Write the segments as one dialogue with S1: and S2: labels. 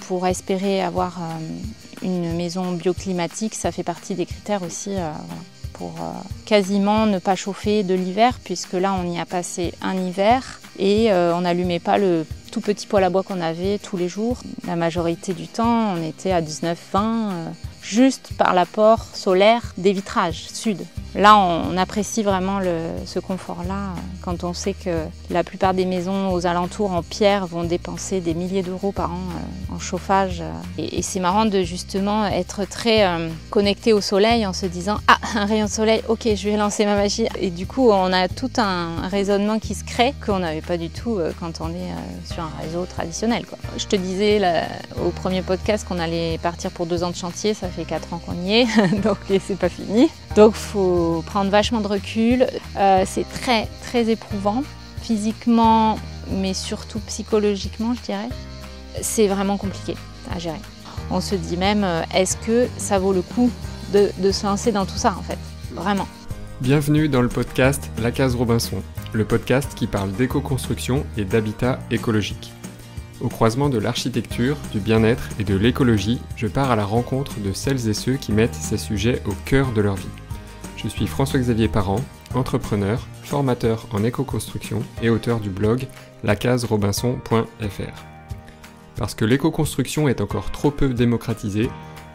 S1: pour espérer avoir une maison bioclimatique, ça fait partie des critères aussi pour quasiment ne pas chauffer de l'hiver, puisque là on y a passé un hiver et on n'allumait pas le tout petit poêle à bois qu'on avait tous les jours. La majorité du temps on était à 19-20, juste par l'apport solaire des vitrages sud. Là, on apprécie vraiment ce confort-là quand on sait que la plupart des maisons aux alentours en pierre vont dépenser des milliers d'euros par an en chauffage. Et c'est marrant de justement être très connecté au soleil en se disant « Ah, un rayon de soleil, ok, je vais lancer ma machine ». Et du coup, on a tout un raisonnement qui se crée qu'on n'avait pas du tout quand on est sur un réseau traditionnel, quoi. Je te disais au premier podcast qu'on allait partir pour 2 ans de chantier, ça fait 4 ans qu'on y est, donc c'est pas fini. Donc il faut prendre vachement de recul. C'est très très éprouvant, physiquement, mais surtout psychologiquement, je dirais. C'est vraiment compliqué à gérer. On se dit même, est-ce que ça vaut le coup de se lancer dans tout ça, en fait, vraiment.
S2: Bienvenue dans le podcast La Case Robinson, le podcast qui parle d'éco-construction et d'habitat écologique. Au croisement de l'architecture, du bien-être et de l'écologie, je pars à la rencontre de celles et ceux qui mettent ces sujets au cœur de leur vie. Je suis François-Xavier Parent, entrepreneur, formateur en éco-construction et auteur du blog lacaserobinson.fr. Parce que l'éco-construction est encore trop peu démocratisée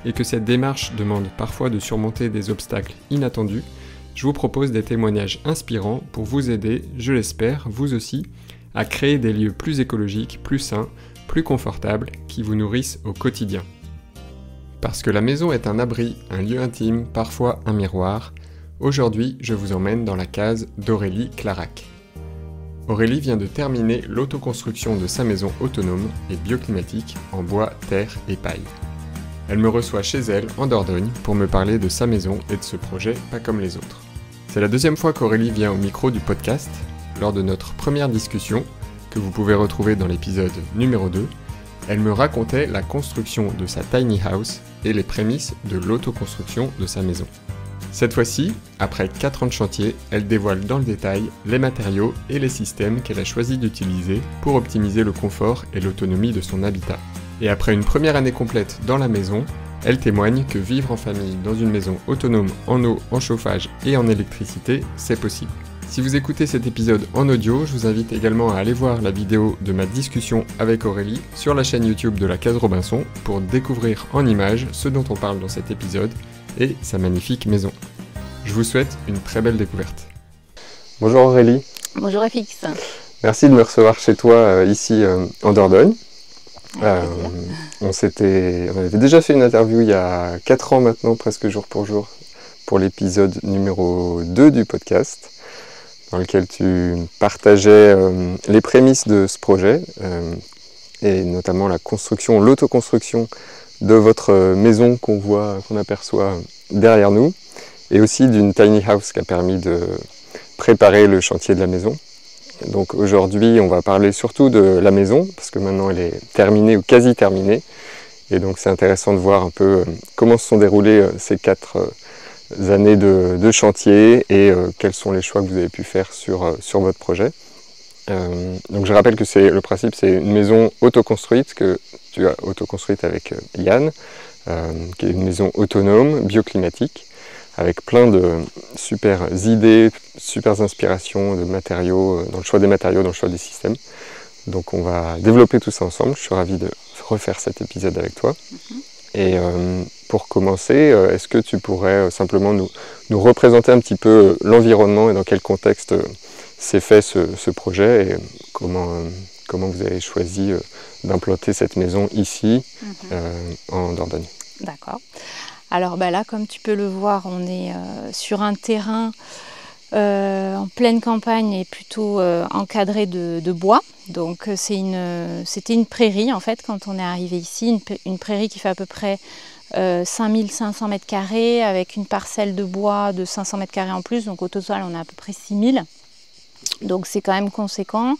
S2: et que cette démarche demande parfois de surmonter des obstacles inattendus, je vous propose des témoignages inspirants pour vous aider, je l'espère, vous aussi, à créer des lieux plus écologiques, plus sains, plus confortables, qui vous nourrissent au quotidien. Parce que la maison est un abri, un lieu intime, parfois un miroir, aujourd'hui je vous emmène dans la case d'Aurélie Clarac. Aurélie vient de terminer l'autoconstruction de sa maison autonome et bioclimatique en bois, terre et paille. Elle me reçoit chez elle, en Dordogne, pour me parler de sa maison et de ce projet pas comme les autres. C'est la 2e fois qu'Aurélie vient au micro du podcast. Lors de notre première discussion, que vous pouvez retrouver dans l'épisode numéro 2, elle me racontait la construction de sa tiny house et les prémices de l'autoconstruction de sa maison. Cette fois-ci, après 4 ans de chantier, elle dévoile dans le détail les matériaux et les systèmes qu'elle a choisi d'utiliser pour optimiser le confort et l'autonomie de son habitat. Et après une première année complète dans la maison, elle témoigne que vivre en famille dans une maison autonome en eau, en chauffage et en électricité, c'est possible. Si vous écoutez cet épisode en audio, je vous invite également à aller voir la vidéo de ma discussion avec Aurélie sur la chaîne YouTube de la Case Robinson pour découvrir en images ce dont on parle dans cet épisode et sa magnifique maison. Je vous souhaite une très belle découverte. Bonjour Aurélie.
S1: Bonjour FX.
S2: Merci de me recevoir chez toi ici en Dordogne. On avait déjà fait une interview il y a 4 ans maintenant, presque jour pour l'épisode numéro 2 du podcast, dans lequel tu partageais les prémices de ce projet, et notamment l'autoconstruction de votre maison qu'on aperçoit derrière nous, et aussi d'une tiny house qui a permis de préparer le chantier de la maison. Donc aujourd'hui, on va parler surtout de la maison, parce que maintenant elle est terminée ou quasi terminée, et donc c'est intéressant de voir un peu comment se sont déroulées ces 4 années de chantier et quels sont les choix que vous avez pu faire sur votre projet. Donc je rappelle que le principe, c'est une maison autoconstruite que tu as autoconstruite avec Yann, qui est une maison autonome, bioclimatique, avec plein de super idées, super inspirations de matériaux, dans le choix des matériaux, dans le choix des systèmes. Donc on va développer tout ça ensemble. Je suis ravi de refaire cet épisode avec toi. Et pour commencer, est-ce que tu pourrais simplement nous représenter un petit peu l'environnement et dans quel contexte s'est fait ce projet et comment vous avez choisi d'implanter cette maison ici, en Dordogne.
S1: D'accord. Alors là, comme tu peux le voir, on est sur un terrain en pleine campagne et plutôt encadré de bois. Donc c'était une prairie en fait quand on est arrivé ici, une prairie qui fait à peu près 5500 m² avec une parcelle de bois de 500 m² en plus. Donc au total, on a à peu près 6000. Donc c'est quand même conséquent.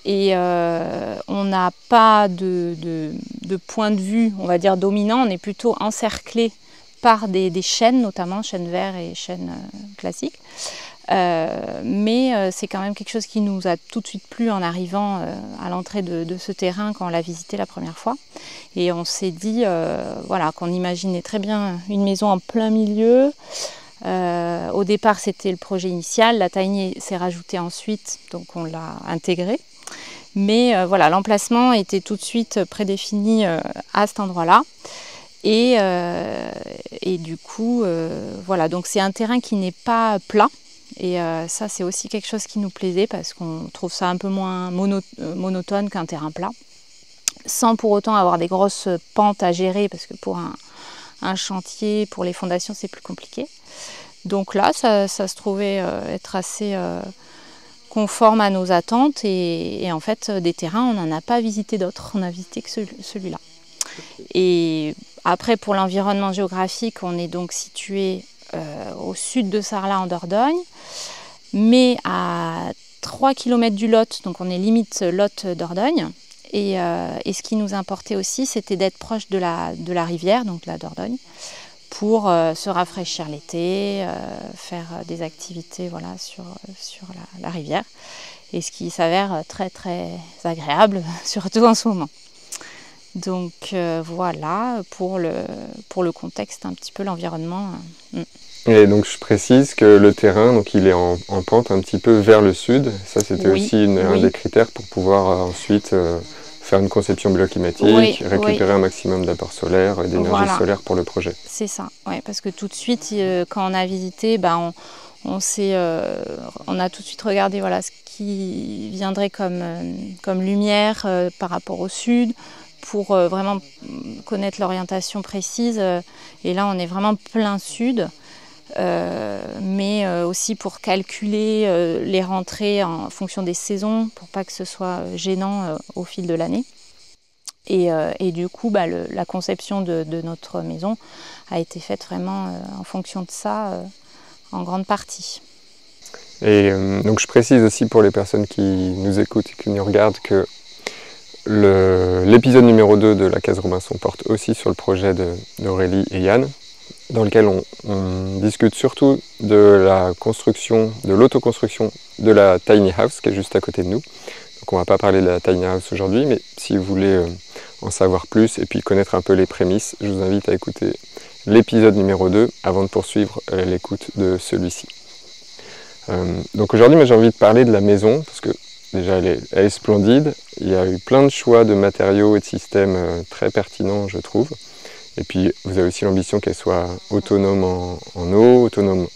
S1: Et on n'a pas de point de vue, on va dire, dominant. On est plutôt encerclé par des chênes, notamment chênes verts et chênes classiques. Mais c'est quand même quelque chose qui nous a tout de suite plu en arrivant à l'entrée de ce terrain quand on l'a visité la première fois. Et on s'est dit voilà, qu'on imaginait très bien une maison en plein milieu. Au départ, c'était le projet initial. La tiny s'est rajoutée ensuite, donc on l'a intégrée. Mais voilà, l'emplacement était tout de suite prédéfini à cet endroit-là. Et du coup, voilà, donc c'est un terrain qui n'est pas plat. Et ça, c'est aussi quelque chose qui nous plaisait parce qu'on trouve ça un peu moins monotone qu'un terrain plat. Sans pour autant avoir des grosses pentes à gérer, parce que pour un chantier, pour les fondations, c'est plus compliqué. Donc là, ça se trouvait être assez conforme à nos attentes. Et en fait, des terrains, on n'en a pas visité d'autres. On n'a visité que celui-là. Et après, pour l'environnement géographique, on est donc situé au sud de Sarlat en Dordogne, mais à 3 km du Lot, donc on est limite Lot-Dordogne. Et ce qui nous importait aussi, c'était d'être proche de la rivière, donc la Dordogne, pour se rafraîchir l'été, faire des activités voilà, sur la rivière. Et ce qui s'avère très très agréable, surtout en ce moment. Donc voilà pour le contexte, un petit peu l'environnement.
S2: Et donc je précise que le terrain, donc il est en pente un petit peu vers le sud. Ça c'était aussi un des critères pour pouvoir ensuite faire une conception bioclimatique, récupérer un maximum d'apport solaire, d'énergie solaire pour le projet.
S1: C'est ça, ouais, parce que tout de suite, quand on a visité, on a tout de suite regardé voilà, ce qui viendrait comme lumière par rapport au sud, pour vraiment connaître l'orientation précise. Et là, on est vraiment plein sud. Mais aussi pour calculer les rentrées en fonction des saisons, pour pas que ce soit gênant au fil de l'année. Et du coup, la conception de notre maison a été faite vraiment en fonction de ça, en grande partie.
S2: Et donc je précise aussi pour les personnes qui nous écoutent et qui nous regardent que l'épisode numéro 2 de la Case Robinson porte aussi sur le projet d'Aurélie et Yann, dans lequel on discute surtout de la construction, de l'autoconstruction de la tiny house qui est juste à côté de nous. Donc on ne va pas parler de la tiny house aujourd'hui, mais si vous voulez en savoir plus et puis connaître un peu les prémices, je vous invite à écouter l'épisode numéro 2 avant de poursuivre l'écoute de celui-ci. Donc aujourd'hui, j'ai envie de parler de la maison, parce que déjà elle est splendide. Il y a eu plein de choix de matériaux et de systèmes très pertinents, je trouve. Et puis vous avez aussi l'ambition qu'elle soit autonome en eau, autonome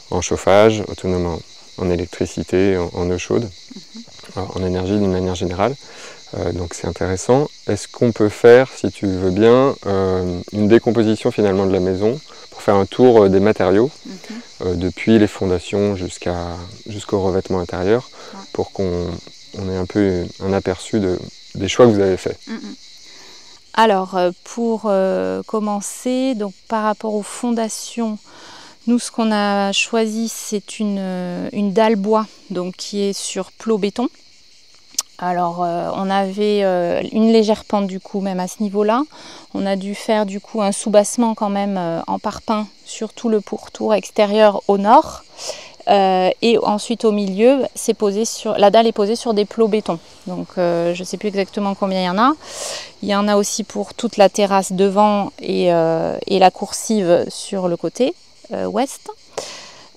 S2: en chauffage, autonome en électricité, en eau chaude, en énergie d'une manière générale. Donc c'est intéressant. Est-ce qu'on peut faire, si tu veux bien, une décomposition finalement de la maison pour faire un tour des matériaux, depuis les fondations jusqu'au revêtement intérieur, pour qu'on ait un peu un aperçu des choix que vous avez faits.
S1: Alors, pour commencer, donc, par rapport aux fondations, nous, ce qu'on a choisi, c'est une dalle bois donc, qui est sur plot béton. Alors, on avait une légère pente du coup, même à ce niveau-là. On a dû faire du coup un soubassement quand même en parpaing sur tout le pourtour extérieur au nord. Et ensuite au milieu, la dalle est posée sur des plots béton. Donc je ne sais plus exactement combien il y en a. Il y en a aussi pour toute la terrasse devant et la coursive sur le côté ouest.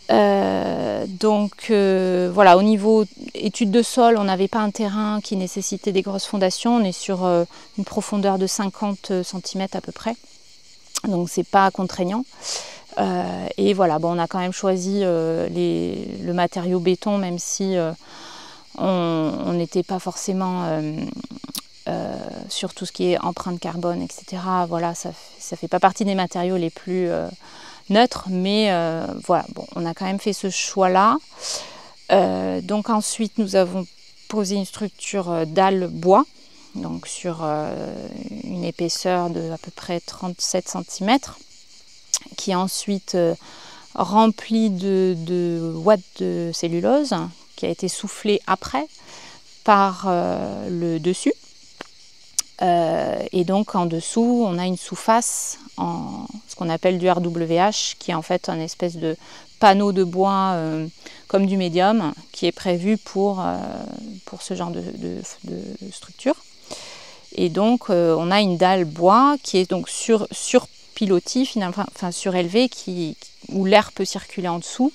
S1: Donc voilà, au niveau étude de sol, on n'avait pas un terrain qui nécessitait des grosses fondations. On est sur une profondeur de 50 cm à peu près. Donc c'est pas contraignant. Et voilà, on a quand même choisi le matériau béton, même si on n'était pas forcément sur tout ce qui est empreinte carbone, etc. Voilà, ça fait pas partie des matériaux les plus neutres, mais voilà, on a quand même fait ce choix-là. Donc ensuite, nous avons posé une structure dalle bois, donc sur une épaisseur de à peu près 37 cm. Qui est ensuite rempli de ouate de cellulose qui a été soufflé après par le dessus. Et donc en dessous, on a une sous-face en ce qu'on appelle du RWH, qui est en fait un espèce de panneau de bois comme du médium, qui est prévu pour ce genre de structure. Et donc, on a une dalle bois qui est donc sur pilotis, finalement, enfin surélevé, où l'air peut circuler en dessous,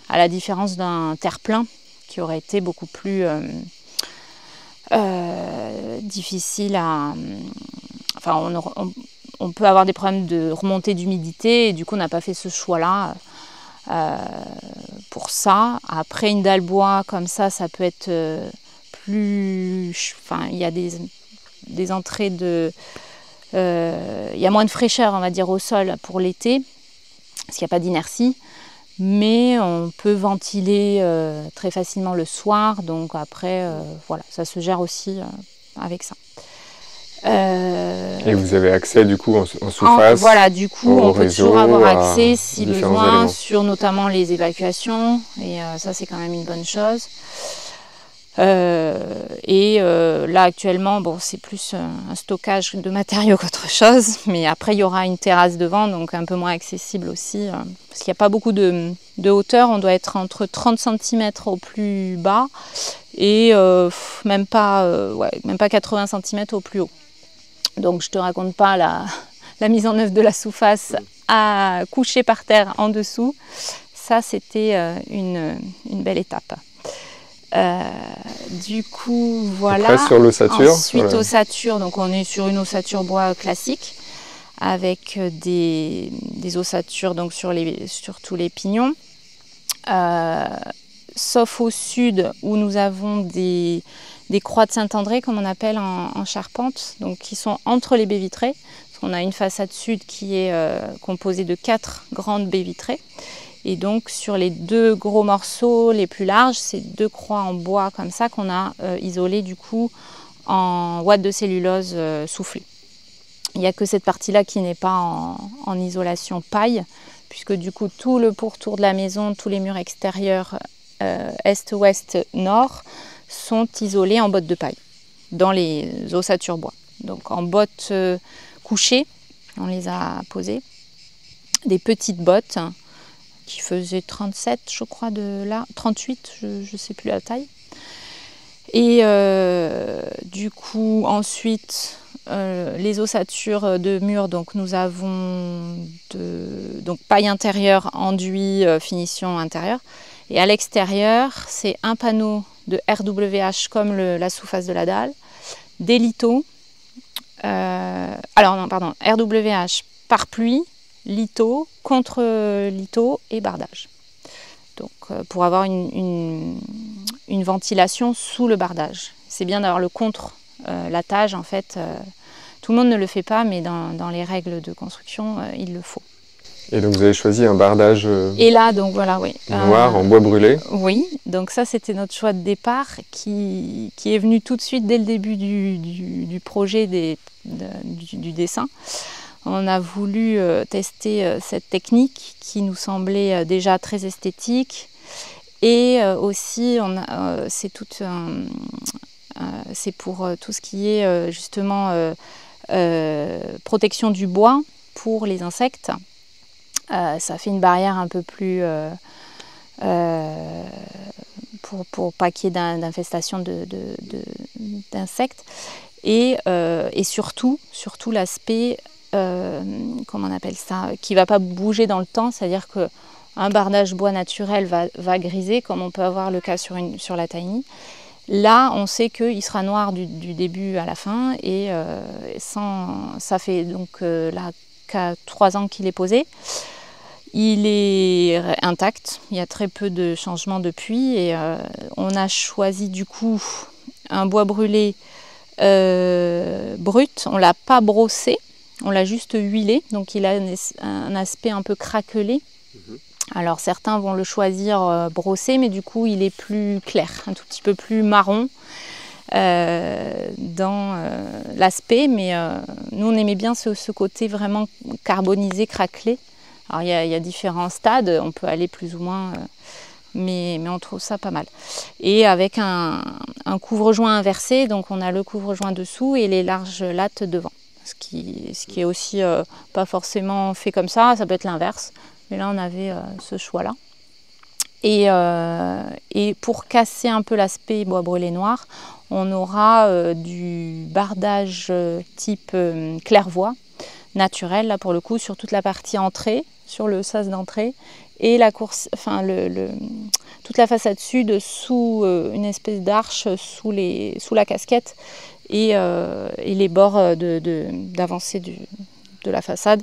S1: à la différence d'un terre-plein qui aurait été beaucoup plus difficile à... Enfin, on peut avoir des problèmes de remontée d'humidité et du coup, on n'a pas fait ce choix-là pour ça. Après, une dalle bois comme ça peut être plus... Enfin, il y a des entrées de... il y a moins de fraîcheur, on va dire, au sol pour l'été, parce qu'il n'y a pas d'inertie, mais on peut ventiler très facilement le soir, donc après, voilà, ça se gère aussi avec ça.
S2: Et vous avez accès du coup en sous-face?
S1: Voilà, du coup, on peut toujours avoir accès si besoin sur notamment les évacuations, et ça c'est quand même une bonne chose. Là actuellement, bon, c'est plus un stockage de matériaux qu'autre chose, mais après il y aura une terrasse devant, donc un peu moins accessible aussi, parce qu'il n'y a pas beaucoup de hauteur. On doit être entre 30 cm au plus bas et même pas 80 cm au plus haut. Donc je te raconte pas la mise en œuvre de la sous-face à coucher par terre en dessous. Ça, c'était une belle étape. Du coup, voilà.
S2: Après, sur l'ossature.
S1: Ensuite, voilà. Ossature, donc on est sur une ossature bois classique avec des ossatures donc sur tous les pignons. Sauf au sud où nous avons des croix de Saint-André, comme on appelle en charpente, donc qui sont entre les baies vitrées. On a une façade sud qui est composée de 4 grandes baies vitrées. Et donc sur les 2 gros morceaux les plus larges, c'est 2 croix en bois comme ça qu'on a isolées du coup en ouate de cellulose soufflée. Il n'y a que cette partie-là qui n'est pas en isolation paille, puisque du coup tout le pourtour de la maison, tous les murs extérieurs est, ouest, nord sont isolés en bottes de paille, dans les ossatures bois. Donc en bottes couchées, on les a posées, des petites bottes qui faisaient 37, je crois, de là, 38, je ne sais plus la taille. Et du coup, ensuite, les ossatures de mur, donc nous avons donc paille intérieure, enduit, finition intérieure. Et à l'extérieur, c'est un panneau de RWH comme la sous-face de la dalle, des lithos, RWH par pluie, litho, contre litho et bardage. Donc pour avoir une ventilation sous le bardage. C'est bien d'avoir le contre lattage en fait. Tout le monde ne le fait pas, mais dans les règles de construction, il le faut.
S2: Et donc vous avez choisi un bardage
S1: et là, donc, voilà, oui.
S2: Noir en bois brûlé.
S1: Oui, donc ça c'était notre choix de départ qui est venu tout de suite dès le début du projet du dessin. On a voulu tester cette technique qui nous semblait déjà très esthétique et aussi c'est pour tout ce qui est justement protection du bois pour les insectes. Ça fait une barrière un peu plus pour pas qu'il y ait d'infestation d'insectes et surtout l'aspect comment on appelle ça, qui ne va pas bouger dans le temps, c'est-à-dire qu'un bardage bois naturel va griser, comme on peut avoir le cas sur la Tiny. Là, on sait qu'il sera noir du début à la fin, et ça fait donc là qu'à 3 ans qu'il est posé. Il est intact, il y a très peu de changements depuis, et on a choisi du coup un bois brûlé brut, on ne l'a pas brossé. On l'a juste huilé, donc il a un aspect un peu craquelé. Alors certains vont le choisir brossé, mais du coup il est plus clair, un tout petit peu plus marron dans l'aspect. Mais nous on aimait bien ce côté vraiment carbonisé, craquelé. Alors il y a différents stades, on peut aller plus ou moins, mais on trouve ça pas mal. Et avec un couvre-joint inversé, donc on a le couvre-joint dessous et les larges lattes devant. Ce qui est aussi pas forcément fait comme ça peut être l'inverse. Mais là, on avait ce choix-là. Et pour casser un peu l'aspect bois brûlé noir, on aura du bardage type claire-voie, naturel, là pour le coup, sur toute la partie entrée, sur le sas d'entrée, et la course, enfin toute la façade sud sous une espèce d'arche sous la casquette et les bords d'avancée de la façade.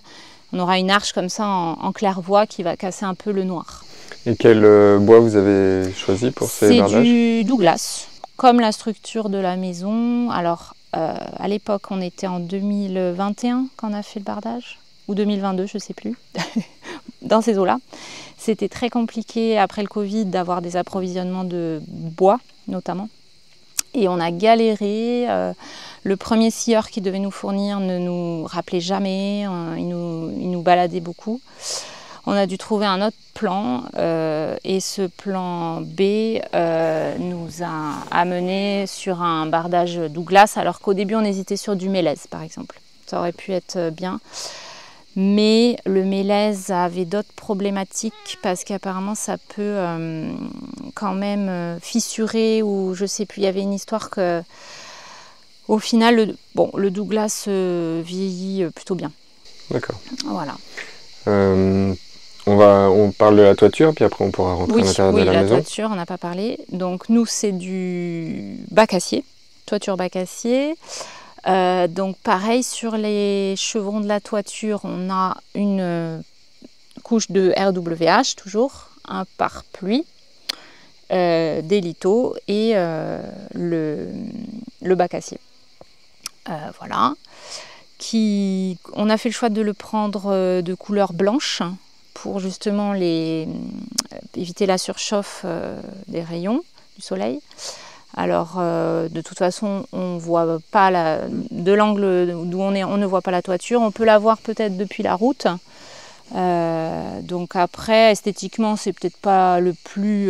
S1: On aura une arche comme ça en claire-voie qui va casser un peu le noir.
S2: Et quel bois vous avez choisi pour ces bardages?
S1: C'est du Douglas, comme la structure de la maison. Alors, à l'époque, on était en 2021 quand on a fait le bardage, ou 2022, je ne sais plus, dans ces eaux-là. C'était très compliqué après le Covid d'avoir des approvisionnements de bois, notamment. Et on a galéré. Le premier scieur qui devait nous fournir ne nous rappelait jamais, il nous baladait beaucoup. On a dû trouver un autre plan et ce plan B nous a amené sur un bardage Douglas, alors qu'au début on hésitait sur du mélèze par exemple. Ça aurait pu être bien, mais le mélèze avait d'autres problématiques parce qu'apparemment ça peut quand même fissurer ou je sais plus, il y avait une histoire que au final le Douglas vieillit plutôt bien.
S2: D'accord.
S1: Voilà.
S2: On parle de la toiture, puis après on pourra rentrer à l'intérieur de la maison. Oui,
S1: la toiture, on n'a pas parlé. Donc nous, c'est du bac acier, toiture bac acier. Donc pareil, sur les chevrons de la toiture, on a une couche de RWH, toujours, un pare-pluie, des lithos et le bac acier. Voilà. On a fait le choix de le prendre de couleur blanche, pour justement éviter la surchauffe des rayons du soleil. Alors, de toute façon, on ne voit pas de l'angle d'où on ne voit pas la toiture. On peut la voir peut-être depuis la route. Donc après, esthétiquement, c'est peut-être pas le plus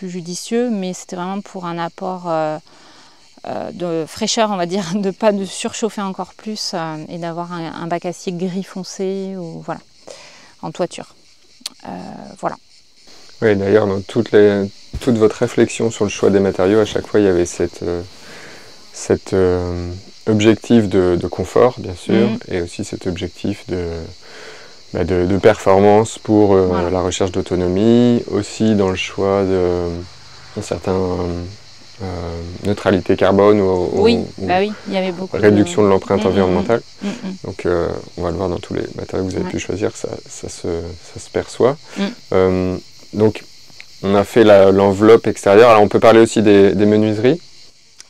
S1: judicieux, mais c'était vraiment pour un apport de fraîcheur, on va dire, de pas de surchauffer encore plus et d'avoir un bac acier gris foncé ou voilà. En toiture. Voilà.
S2: Oui, d'ailleurs, dans toute votre réflexion sur le choix des matériaux, à chaque fois, il y avait cet objectif de confort, bien sûr, et aussi cet objectif de performance pour voilà. La recherche d'autonomie, aussi dans le choix d'un certain neutralité carbone ou
S1: il y avait beaucoup
S2: réduction de l'empreinte environnementale. Donc on va le voir dans tous les matériaux que vous avez pu choisir, ça se perçoit. Donc on a fait l'enveloppe extérieure. Alors on peut parler aussi des menuiseries.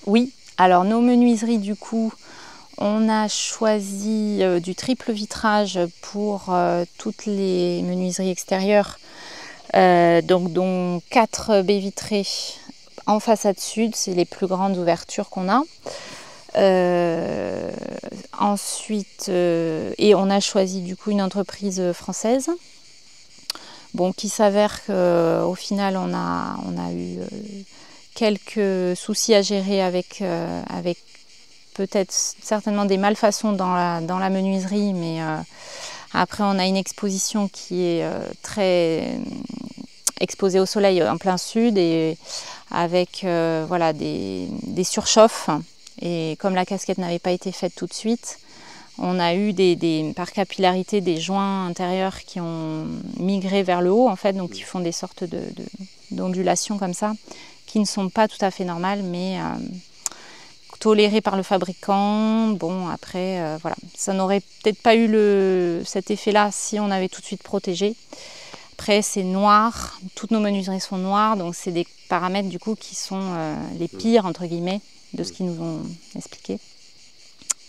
S1: Oui, alors nos menuiseries du coup, on a choisi du triple vitrage pour toutes les menuiseries extérieures, dont 4 baies vitrées en façade sud, c'est les plus grandes ouvertures qu'on a. Ensuite, et on a choisi du coup une entreprise française, qui s'avère qu'au final on a eu quelques soucis à gérer avec peut-être certainement des malfaçons dans la menuiserie, mais après on a une exposition qui est très exposée au soleil en plein sud et avec voilà, des surchauffes. Et comme la casquette n'avait pas été faite tout de suite, on a eu par capillarité des joints intérieurs qui ont migré vers le haut, en fait, donc qui font des sortes d'ondulations comme ça, qui ne sont pas tout à fait normales, mais tolérées par le fabricant. Bon, après, voilà, ça n'aurait peut-être pas eu cet effet-là si on avait tout de suite protégé. Après, c'est noir, toutes nos menuiseries sont noires, donc c'est des paramètres du coup qui sont les pires, entre guillemets, de ce qu'ils nous ont expliqué.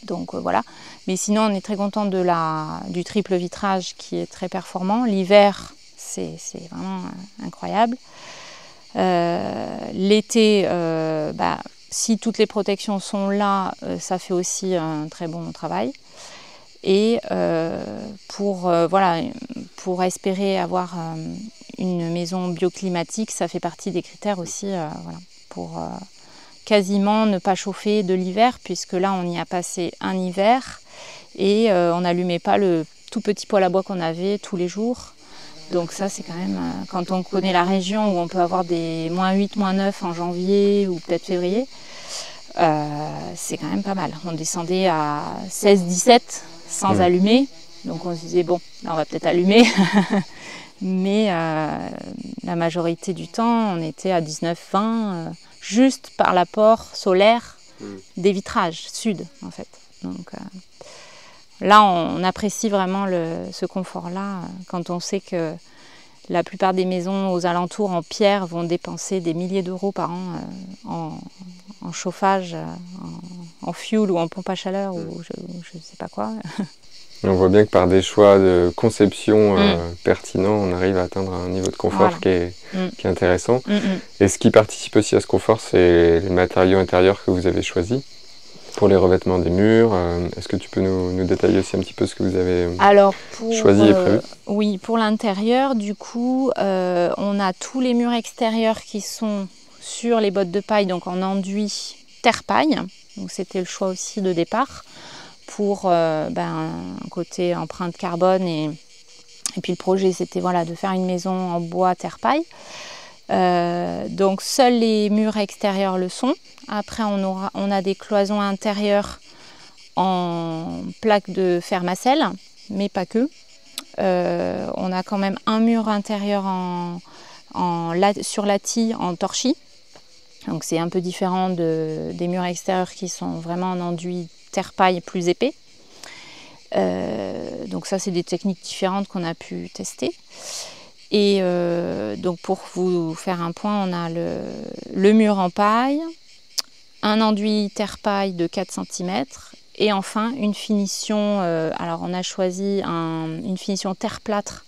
S1: Donc voilà. Mais sinon, on est très content du triple vitrage qui est très performant. L'hiver, c'est vraiment incroyable. L'été, si toutes les protections sont là, ça fait aussi un très bon travail. Et pour espérer avoir une maison bioclimatique, ça fait partie des critères aussi voilà, pour quasiment ne pas chauffer de l'hiver, puisque là on y a passé un hiver et on n'allumait pas le tout petit poêle à bois qu'on avait tous les jours. Donc ça, c'est quand même, quand on connaît la région où on peut avoir des -8, -9 en janvier ou peut-être février, c'est quand même pas mal. On descendait à 16-17 sans allumer, donc on se disait bon, là on va peut-être allumer, mais la majorité du temps on était à 19-20, juste par l'apport solaire des vitrages sud en fait. Donc là on apprécie vraiment ce confort-là quand on sait que la plupart des maisons aux alentours en pierre vont dépenser des milliers d'euros par an en chauffage, en fuel ou en pompe à chaleur ou je ne sais pas quoi.
S2: On voit bien que par des choix de conception pertinents, on arrive à atteindre un niveau de confort qui est intéressant. Et ce qui participe aussi à ce confort, c'est les matériaux intérieurs que vous avez choisis pour les revêtements des murs. Est-ce que tu peux nous détailler aussi un petit peu ce que vous avez choisi et prévu?
S1: Oui, pour l'intérieur, du coup, on a tous les murs extérieurs qui sont sur les bottes de paille, donc en enduit terre-paille. Donc c'était le choix aussi de départ pour côté empreinte carbone et puis le projet c'était de faire une maison en bois terre-paille. Donc seuls les murs extérieurs le sont. Après on a des cloisons intérieures en plaques de fer-macelle, mais pas que. On a quand même un mur intérieur sur la tille en torchis. Donc c'est un peu différent des murs extérieurs qui sont vraiment en enduit terre-paille plus épais. Donc ça c'est des techniques différentes qu'on a pu tester. Et donc pour vous faire un point, on a le mur en paille, un enduit terre-paille de 4 cm et enfin une finition, alors on a choisi une finition terre-plâtre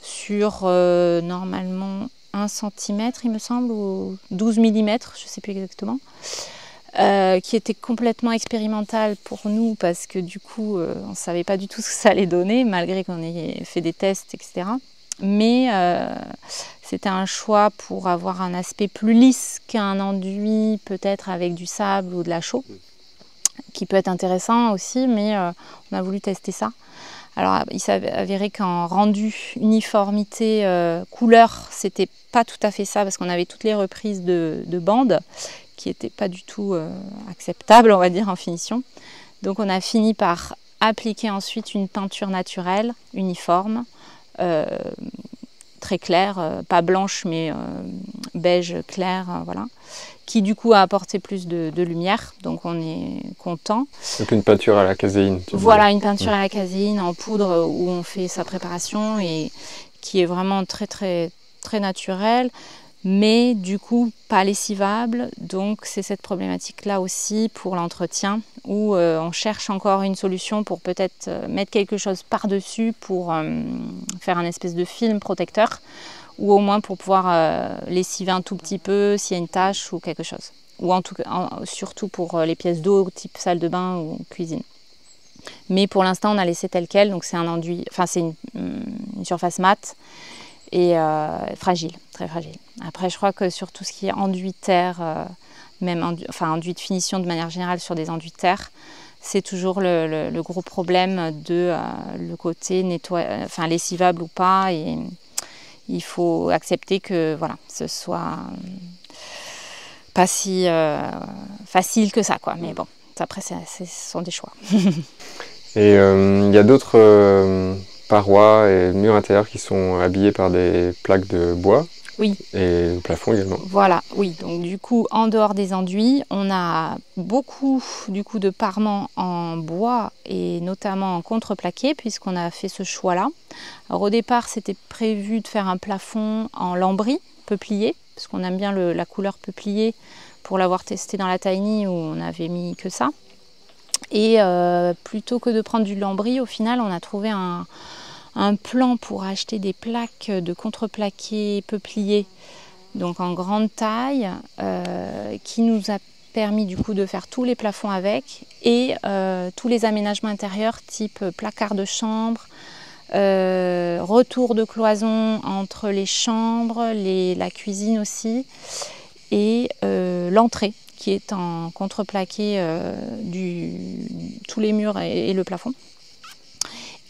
S1: sur normalement 1 cm il me semble, ou 12 mm, je ne sais plus exactement, qui était complètement expérimental pour nous parce que du coup on ne savait pas du tout ce que ça allait donner malgré qu'on ait fait des tests, etc. Mais c'était un choix pour avoir un aspect plus lisse qu'un enduit, peut-être avec du sable ou de la chaux, qui peut être intéressant aussi, mais on a voulu tester ça. Alors il s'est avéré qu'en rendu uniformité couleur, c'était pas tout à fait ça, parce qu'on avait toutes les reprises de bandes qui n'étaient pas du tout acceptables, on va dire, en finition. Donc on a fini par appliquer ensuite une peinture naturelle, uniforme, très claire, pas blanche mais beige clair, voilà, qui du coup a apporté plus de lumière, donc on est content.
S2: Donc une peinture à la caséine.
S1: Voilà, une peinture à la caséine en poudre où on fait sa préparation et qui est vraiment très très très naturelle, mais du coup pas lessivable. Donc c'est cette problématique là aussi pour l'entretien où on cherche encore une solution pour peut-être mettre quelque chose par-dessus pour faire un espèce de film protecteur, ou au moins pour pouvoir lessiver un tout petit peu s'il y a une tache ou quelque chose, ou en tout cas surtout pour les pièces d'eau type salle de bain ou cuisine. Mais pour l'instant on a laissé tel quel, donc c'est un enduit, enfin c'est une surface mate et fragile, très fragile. Après je crois que sur tout ce qui est enduit terre, même enduit de finition de manière générale sur des enduits terre, c'est toujours le gros problème de le côté lessivable ou pas, et il faut accepter que voilà, ce soit pas si facile que ça, quoi. Mais bon, après ce sont des choix.
S2: Et il y a d'autres parois et murs intérieurs qui sont habillés par des plaques de bois.
S1: Oui.
S2: Et le plafond également.
S1: Voilà, oui. Donc du coup, en dehors des enduits, on a beaucoup du coup de parements en bois et notamment en contreplaqué, puisqu'on a fait ce choix-là. Alors au départ, c'était prévu de faire un plafond en lambris, peuplier, parce qu'on aime bien la couleur peuplier pour l'avoir testé dans la Tiny où on n'avait mis que ça. Et plutôt que de prendre du lambris, au final, on a trouvé un plan pour acheter des plaques de contreplaqué peuplier, donc en grande taille, qui nous a permis du coup de faire tous les plafonds avec, et tous les aménagements intérieurs type placard de chambre, retour de cloison entre les chambres, la cuisine aussi, et l'entrée qui est en contreplaqué tous les murs et le plafond.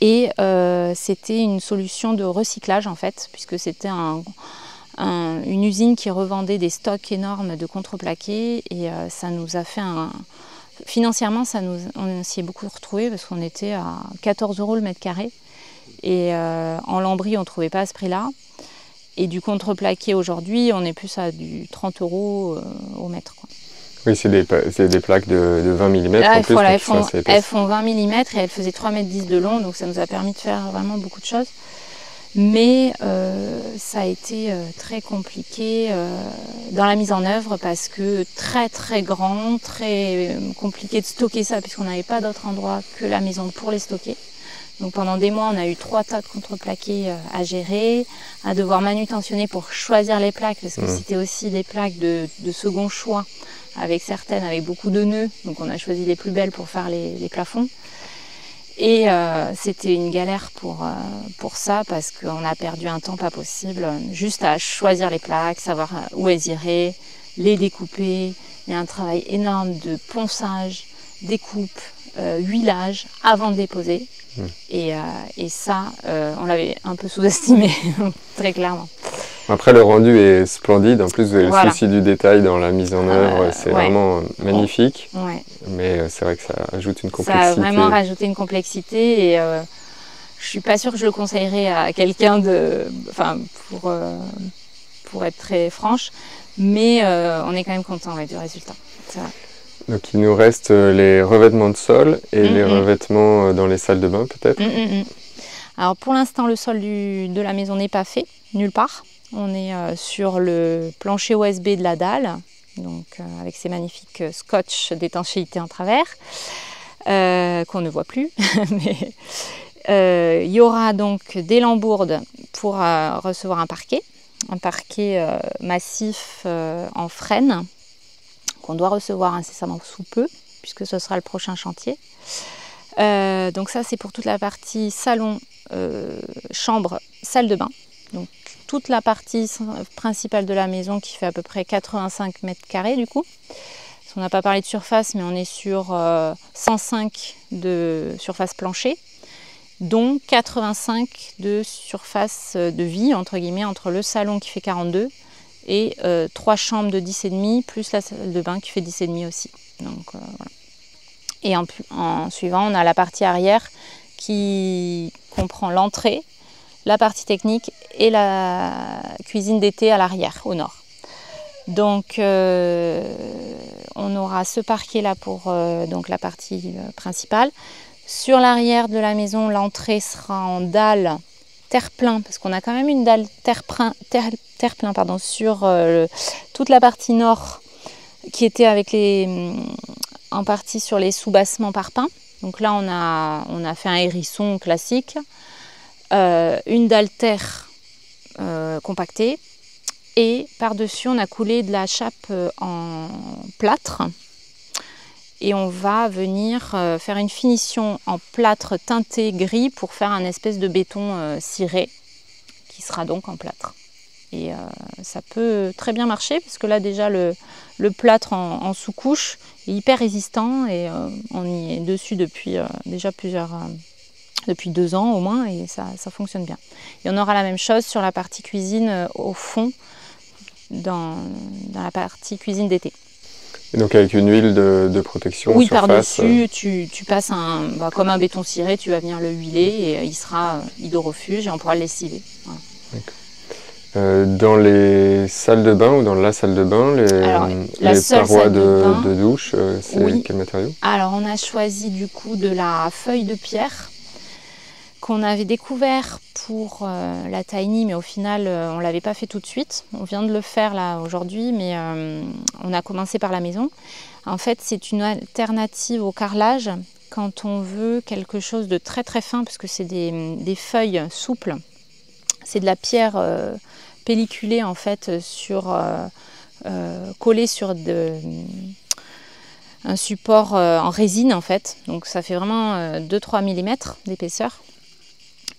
S1: Et c'était une solution de recyclage en fait, puisque c'était une usine qui revendait des stocks énormes de contreplaqué, et ça nous a fait financièrement, on s'y est beaucoup retrouvé parce qu'on était à 14 € le mètre carré, et en lambris on ne trouvait pas à ce prix-là, et du contreplaqué aujourd'hui on est plus à du 30 € au mètre, quoi.
S2: Oui, c'est des plaques de 20 mm
S1: Là,
S2: en plus.
S1: voilà, elles font 20 mm et elles faisaient 3,10 m de long, donc ça nous a permis de faire vraiment beaucoup de choses. Mais ça a été très compliqué dans la mise en œuvre, parce que très très grand, très compliqué de stocker ça, puisqu'on n'avait pas d'autre endroit que la maison pour les stocker. Donc pendant des mois, on a eu 3 tas de contreplaqués à gérer, à devoir manutentionner pour choisir les plaques, parce que c'était aussi des plaques de second choix, avec certaines avec beaucoup de nœuds, donc on a choisi les plus belles pour faire les plafonds. Et c'était une galère pour ça, parce qu'on a perdu un temps pas possible, juste à choisir les plaques, savoir où elles iraient, les découper. Il y a un travail énorme de ponçage, découpe, huilage avant de déposer. Et ça, on l'avait un peu sous-estimé, très clairement.
S2: Après, le rendu est splendide. En plus, vous avez le souci du détail dans la mise en œuvre. C'est vraiment magnifique. Ouais. Mais c'est vrai que ça ajoute une complexité.
S1: Ça a vraiment rajouté une complexité. Et je suis pas sûre que je le conseillerais à quelqu'un pour être très franche. Mais on est quand même content du résultat. C'est vrai.
S2: Donc, il nous reste les revêtements de sol et les revêtements dans les salles de bain, peut-être.
S1: Alors, pour l'instant, le sol de la maison n'est pas fait, nulle part. On est sur le plancher OSB de la dalle, donc avec ces magnifiques scotch d'étanchéité en travers, qu'on ne voit plus. Mais il y aura donc des lambourdes pour recevoir un parquet massif en frêne, qu'on doit recevoir incessamment sous peu, puisque ce sera le prochain chantier. Donc ça, c'est pour toute la partie salon, chambre, salle de bain. Donc toute la partie principale de la maison, qui fait à peu près 85 mètres carrés du coup. On n'a pas parlé de surface, mais on est sur 105 de surface plancher, dont 85 de surface de vie, entre guillemets, entre le salon qui fait 42 et 3 chambres de 10,5, plus la salle de bain qui fait 10,5 aussi. Donc, voilà. Et en suivant, on a la partie arrière qui comprend l'entrée, la partie technique et la cuisine d'été à l'arrière, au nord. Donc on aura ce parquet là pour donc la partie principale. Sur l'arrière de la maison, l'entrée sera en dalle terre-plein, parce qu'on a quand même une dalle terre-plein sur toute la partie nord, qui était avec en partie sur les sous-bassements par pin. Donc là on a fait un hérisson classique, une dalle terre compactée, et par-dessus on a coulé de la chape en plâtre, et on va venir faire une finition en plâtre teinté gris pour faire un espèce de béton ciré qui sera donc en plâtre. Et ça peut très bien marcher, parce que là déjà le plâtre en sous-couche est hyper résistant, et on y est dessus depuis déjà depuis 2 ans au moins, et ça fonctionne bien. Et on aura la même chose sur la partie cuisine au fond, dans la partie cuisine d'été.
S2: Et donc avec une huile de protection
S1: oui,
S2: surface.
S1: Oui, par-dessus, tu passes comme un béton ciré, tu vas venir le huiler, et il sera hydrorefuge, et on pourra le lessiver. Voilà.
S2: Dans les salles de bain, ou dans la salle de bain, les parois de douche, c'est quel matériau? Alors
S1: on a choisi du coup de la feuille de pierre, qu'on avait découvert pour la tiny, mais au final on ne l'avait pas fait tout de suite. On vient de le faire là aujourd'hui, mais on a commencé par la maison. En fait, c'est une alternative au carrelage quand on veut quelque chose de très très fin, parce que c'est des feuilles souples. C'est de la pierre pelliculée en fait, collée sur un support en résine en fait. Donc ça fait vraiment 2-3 mm d'épaisseur.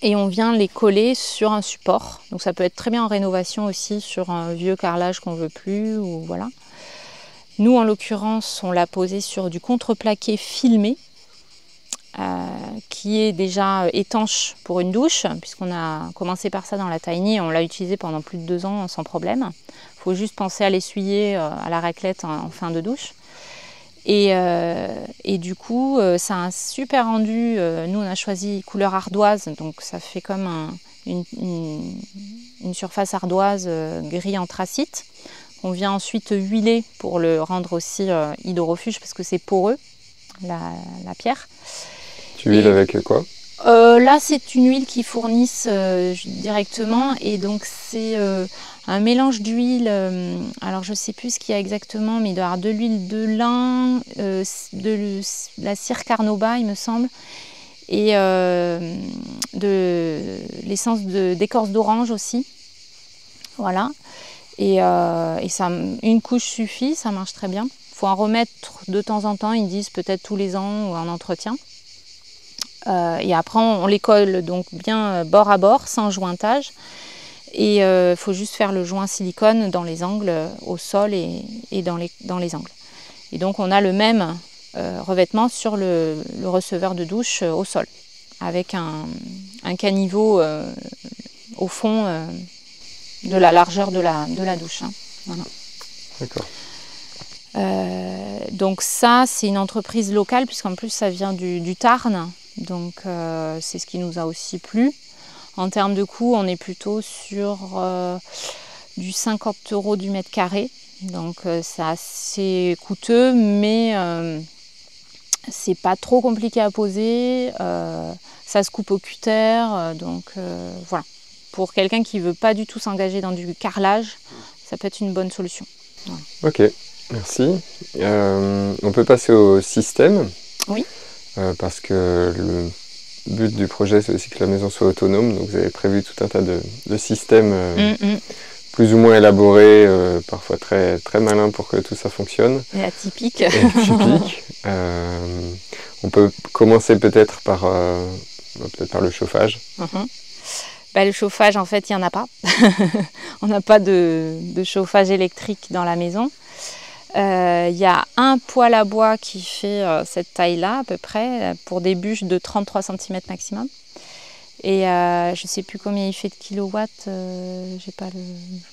S1: Et on vient les coller sur un support. Donc ça peut être très bien en rénovation aussi, sur un vieux carrelage qu'on ne veut plus, ou voilà. Nous en l'occurrence, on l'a posé sur du contreplaqué filmé, qui est déjà étanche pour une douche, puisqu'on a commencé par ça dans la tiny et on l'a utilisé pendant plus de 2 ans sans problème. Il faut juste penser à l'essuyer à la raclette en fin de douche. Et du coup, ça a un super rendu. Nous, on a choisi couleur ardoise, donc ça fait comme une surface ardoise gris anthracite. On vient ensuite huiler pour le rendre aussi hydrofuge parce que c'est poreux, la pierre.
S2: Tu huiles avec quoi?
S1: Là, c'est une huile qu'ils fournissent directement et donc c'est un mélange d'huile. Alors, je ne sais plus ce qu'il y a exactement, mais il doit y avoir de l'huile de lin, de la cire carnauba, il me semble, et de l'essence d'écorce d'orange aussi. Voilà. Et ça, une couche suffit, ça marche très bien. Il faut en remettre de temps en temps, ils disent peut-être tous les ans ou en entretien. Et après, on les colle donc bien bord à bord, sans jointage. Et il faut juste faire le joint silicone dans les angles, au sol et dans les angles. Et donc, on a le même revêtement sur le receveur de douche au sol, avec un caniveau au fond de la largeur de la douche. Hein. Voilà.
S2: D'accord.
S1: Donc ça, c'est une entreprise locale, puisqu'en plus, ça vient du Tarn. Donc c'est ce qui nous a aussi plu. En termes de coût, on est plutôt sur du 50 € du mètre carré. Donc c'est assez coûteux, mais c'est pas trop compliqué à poser. Ça se coupe au cutter. Donc voilà. Pour quelqu'un qui ne veut pas du tout s'engager dans du carrelage, ça peut être une bonne solution. Voilà.
S2: Ok, merci. On peut passer au système.
S1: Oui.
S2: Parce que le but du projet, c'est aussi que la maison soit autonome. Donc vous avez prévu tout un tas de systèmes plus ou moins élaborés, parfois très, très malins pour que tout ça fonctionne.
S1: Et atypique.
S2: On peut commencer peut-être par le chauffage.
S1: Le chauffage, en fait, il n'y en a pas. On n'a pas de chauffage électrique dans la maison. Il y a un poêle à bois qui fait cette taille-là, à peu près, pour des bûches de 33 cm maximum. Et je ne sais plus combien il fait de kilowatts, je ne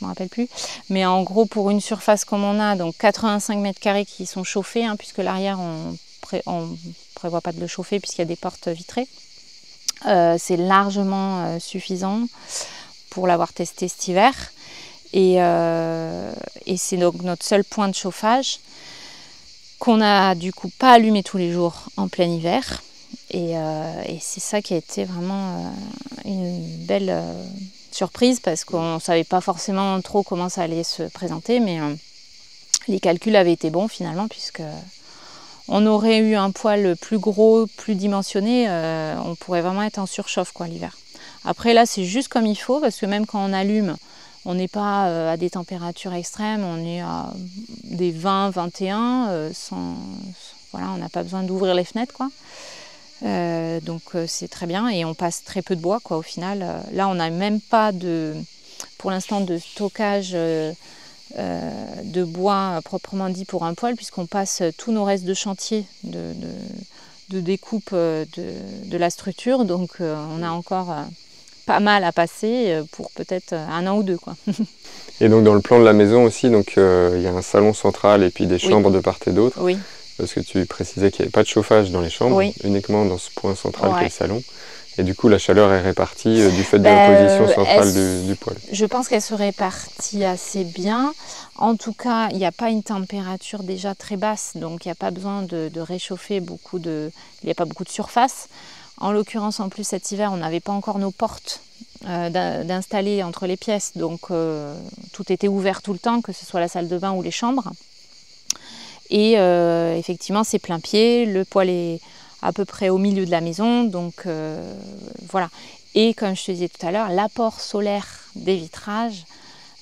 S1: me rappelle plus. Mais en gros, pour une surface comme on a, donc 85 mètres carrés qui sont chauffés, hein, puisque l'arrière, on ne prévoit pas de le chauffer puisqu'il y a des portes vitrées. C'est largement suffisant pour l'avoir testé cet hiver. Et c'est donc notre seul point de chauffage qu'on n'a du coup pas allumé tous les jours en plein hiver. Et c'est ça qui a été vraiment une belle surprise parce qu'on ne savait pas forcément trop comment ça allait se présenter. Mais les calculs avaient été bons finalement puisque on aurait eu un poêle plus gros, plus dimensionné. On pourrait vraiment être en surchauffe l'hiver. Après là c'est juste comme il faut parce que même quand on allume, on n'est pas à des températures extrêmes, on est à des 20, 21, voilà, on n'a pas besoin d'ouvrir les fenêtres, quoi. Donc c'est très bien et on passe très peu de bois, quoi, au final. Là, on n'a même pas pour l'instant de stockage de bois proprement dit pour un poêle, puisqu'on passe tous nos restes de chantier de découpe de la structure, donc on a encore pas mal à passer pour peut-être 1 an ou 2, quoi.
S2: Et donc dans le plan de la maison aussi, donc il y a un salon central et puis des chambres de part et d'autre.
S1: Oui.
S2: Parce que tu précisais qu'il n'y avait pas de chauffage dans les chambres, uniquement dans ce point central qui est le salon. Et du coup, la chaleur est répartie du fait de la position centrale du poêle. Je
S1: pense qu'elle se répartit assez bien. En tout cas, il n'y a pas une température déjà très basse, donc il n'y a pas besoin de réchauffer beaucoup il n'y a pas beaucoup de surface. En l'occurrence, en plus, cet hiver, on n'avait pas encore nos portes d'installer entre les pièces, donc tout était ouvert tout le temps, que ce soit la salle de bain ou les chambres. Et effectivement, c'est plein pied, le poêle est à peu près au milieu de la maison, donc voilà. Et comme je te disais tout à l'heure, l'apport solaire des vitrages,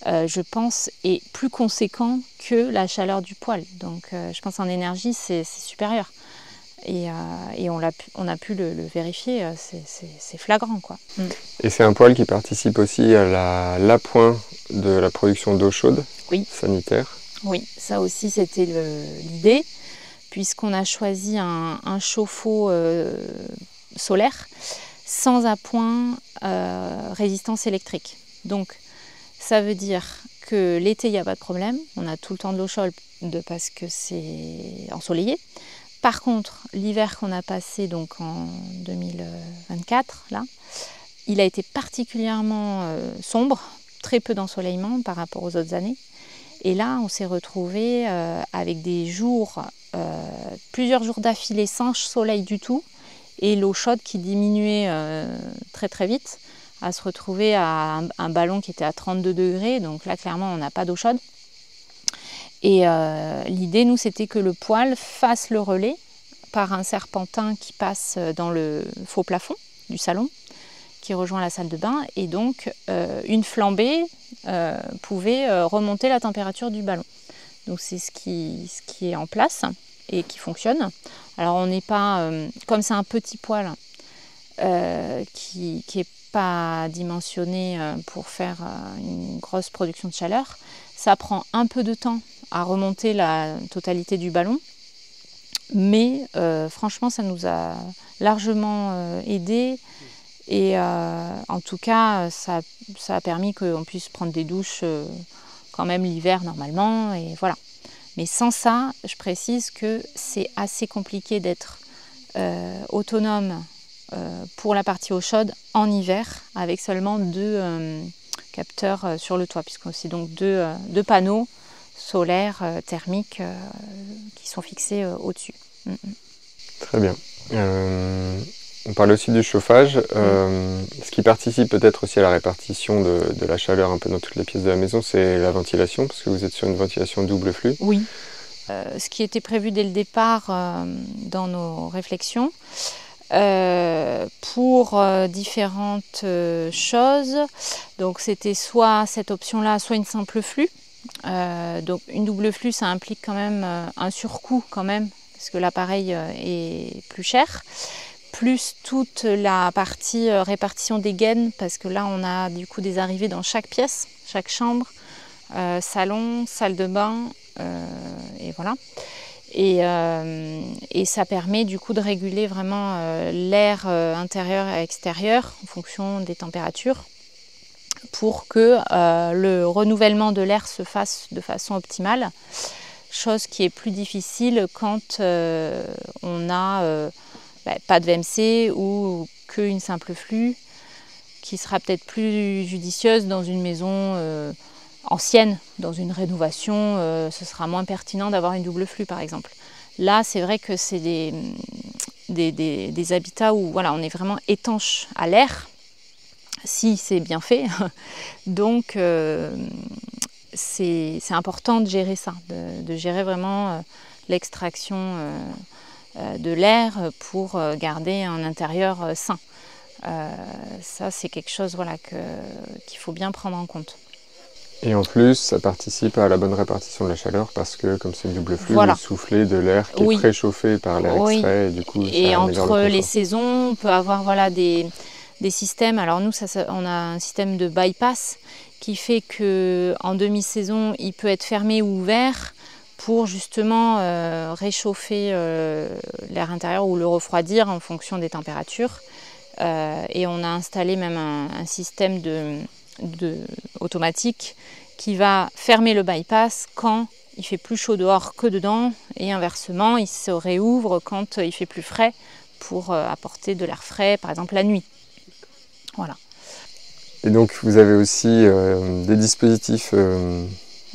S1: je pense, est plus conséquent que la chaleur du poêle. Donc je pense en énergie, c'est supérieur. Et on a pu le vérifier, c'est flagrant, quoi.
S2: Et c'est un poêle qui participe aussi à l'appoint de la production d'eau chaude sanitaire.
S1: Oui, ça aussi c'était l'idée, puisqu'on a choisi un chauffe-eau solaire sans appoint résistance électrique. Donc ça veut dire que l'été, il n'y a pas de problème, on a tout le temps de l'eau chaude parce que c'est ensoleillé. Par contre, l'hiver qu'on a passé donc en 2024, là, il a été particulièrement sombre, très peu d'ensoleillement par rapport aux autres années. Et là, on s'est retrouvé avec des jours, plusieurs jours d'affilée sans soleil du tout, et l'eau chaude qui diminuait très très vite, à se retrouver à un ballon qui était à 32 degrés, donc là clairement on n'a pas d'eau chaude. Et l'idée, nous, c'était que le poêle fasse le relais par un serpentin qui passe dans le faux plafond du salon, qui rejoint la salle de bain, et donc une flambée pouvait remonter la température du ballon. Donc c'est ce qui est en place et qui fonctionne. Alors on n'est pas, comme c'est un petit poêle qui n'est pas dimensionné pour faire une grosse production de chaleur, ça prend un peu de temps à remonter la totalité du ballon, mais franchement ça nous a largement aidé. Et en tout cas, ça a permis qu'on puisse prendre des douches quand même l'hiver normalement, et voilà. Mais sans ça, je précise que c'est assez compliqué d'être autonome pour la partie eau chaude en hiver, avec seulement 2 capteurs sur le toit, puisqu'on a aussi donc deux panneaux solaires thermiques qui sont fixés au-dessus.
S2: Très bien. On parle aussi du chauffage, ce qui participe peut-être aussi à la répartition de la chaleur un peu dans toutes les pièces de la maison, c'est la ventilation, parce que vous êtes sur une ventilation double flux.
S1: Oui, ce qui était prévu dès le départ dans nos réflexions, pour différentes choses. Donc c'était soit cette option-là, soit une simple flux. Donc une double flux, ça implique quand même un surcoût quand même, parce que l'appareil est plus cher. Plus toute la partie répartition des gaines, parce que là on a du coup des arrivées dans chaque pièce, chaque chambre, salon, salle de bain, et voilà. Et ça permet du coup de réguler vraiment l'air intérieur et extérieur en fonction des températures, pour que le renouvellement de l'air se fasse de façon optimale, chose qui est plus difficile quand on a pas de VMC ou qu'une simple flux, qui sera peut-être plus judicieuse dans une maison ancienne. Dans une rénovation, ce sera moins pertinent d'avoir une double flux par exemple. Là, c'est vrai que c'est des habitats où voilà, on est vraiment étanche à l'air, si c'est bien fait. Donc c'est important de gérer ça, de gérer vraiment l'extraction de l'air pour garder un intérieur sain. Ça, c'est quelque chose voilà, qu'il faut bien prendre en compte.
S2: Et en plus, ça participe à la bonne répartition de la chaleur, parce que comme c'est une double flux,
S1: voilà.
S2: Vous soufflez de l'air qui est préchauffé par l'air extrait, et du coup,
S1: et entre les saisons, on peut avoir voilà, des systèmes. Alors nous, on a un système de bypass qui fait qu'en demi-saison, il peut être fermé ou ouvert, pour justement réchauffer l'air intérieur ou le refroidir en fonction des températures. Et on a installé même un système automatique qui va fermer le bypass quand il fait plus chaud dehors que dedans, et inversement, il se réouvre quand il fait plus frais pour apporter de l'air frais, par exemple la nuit. Voilà.
S2: Et donc vous avez aussi des dispositifs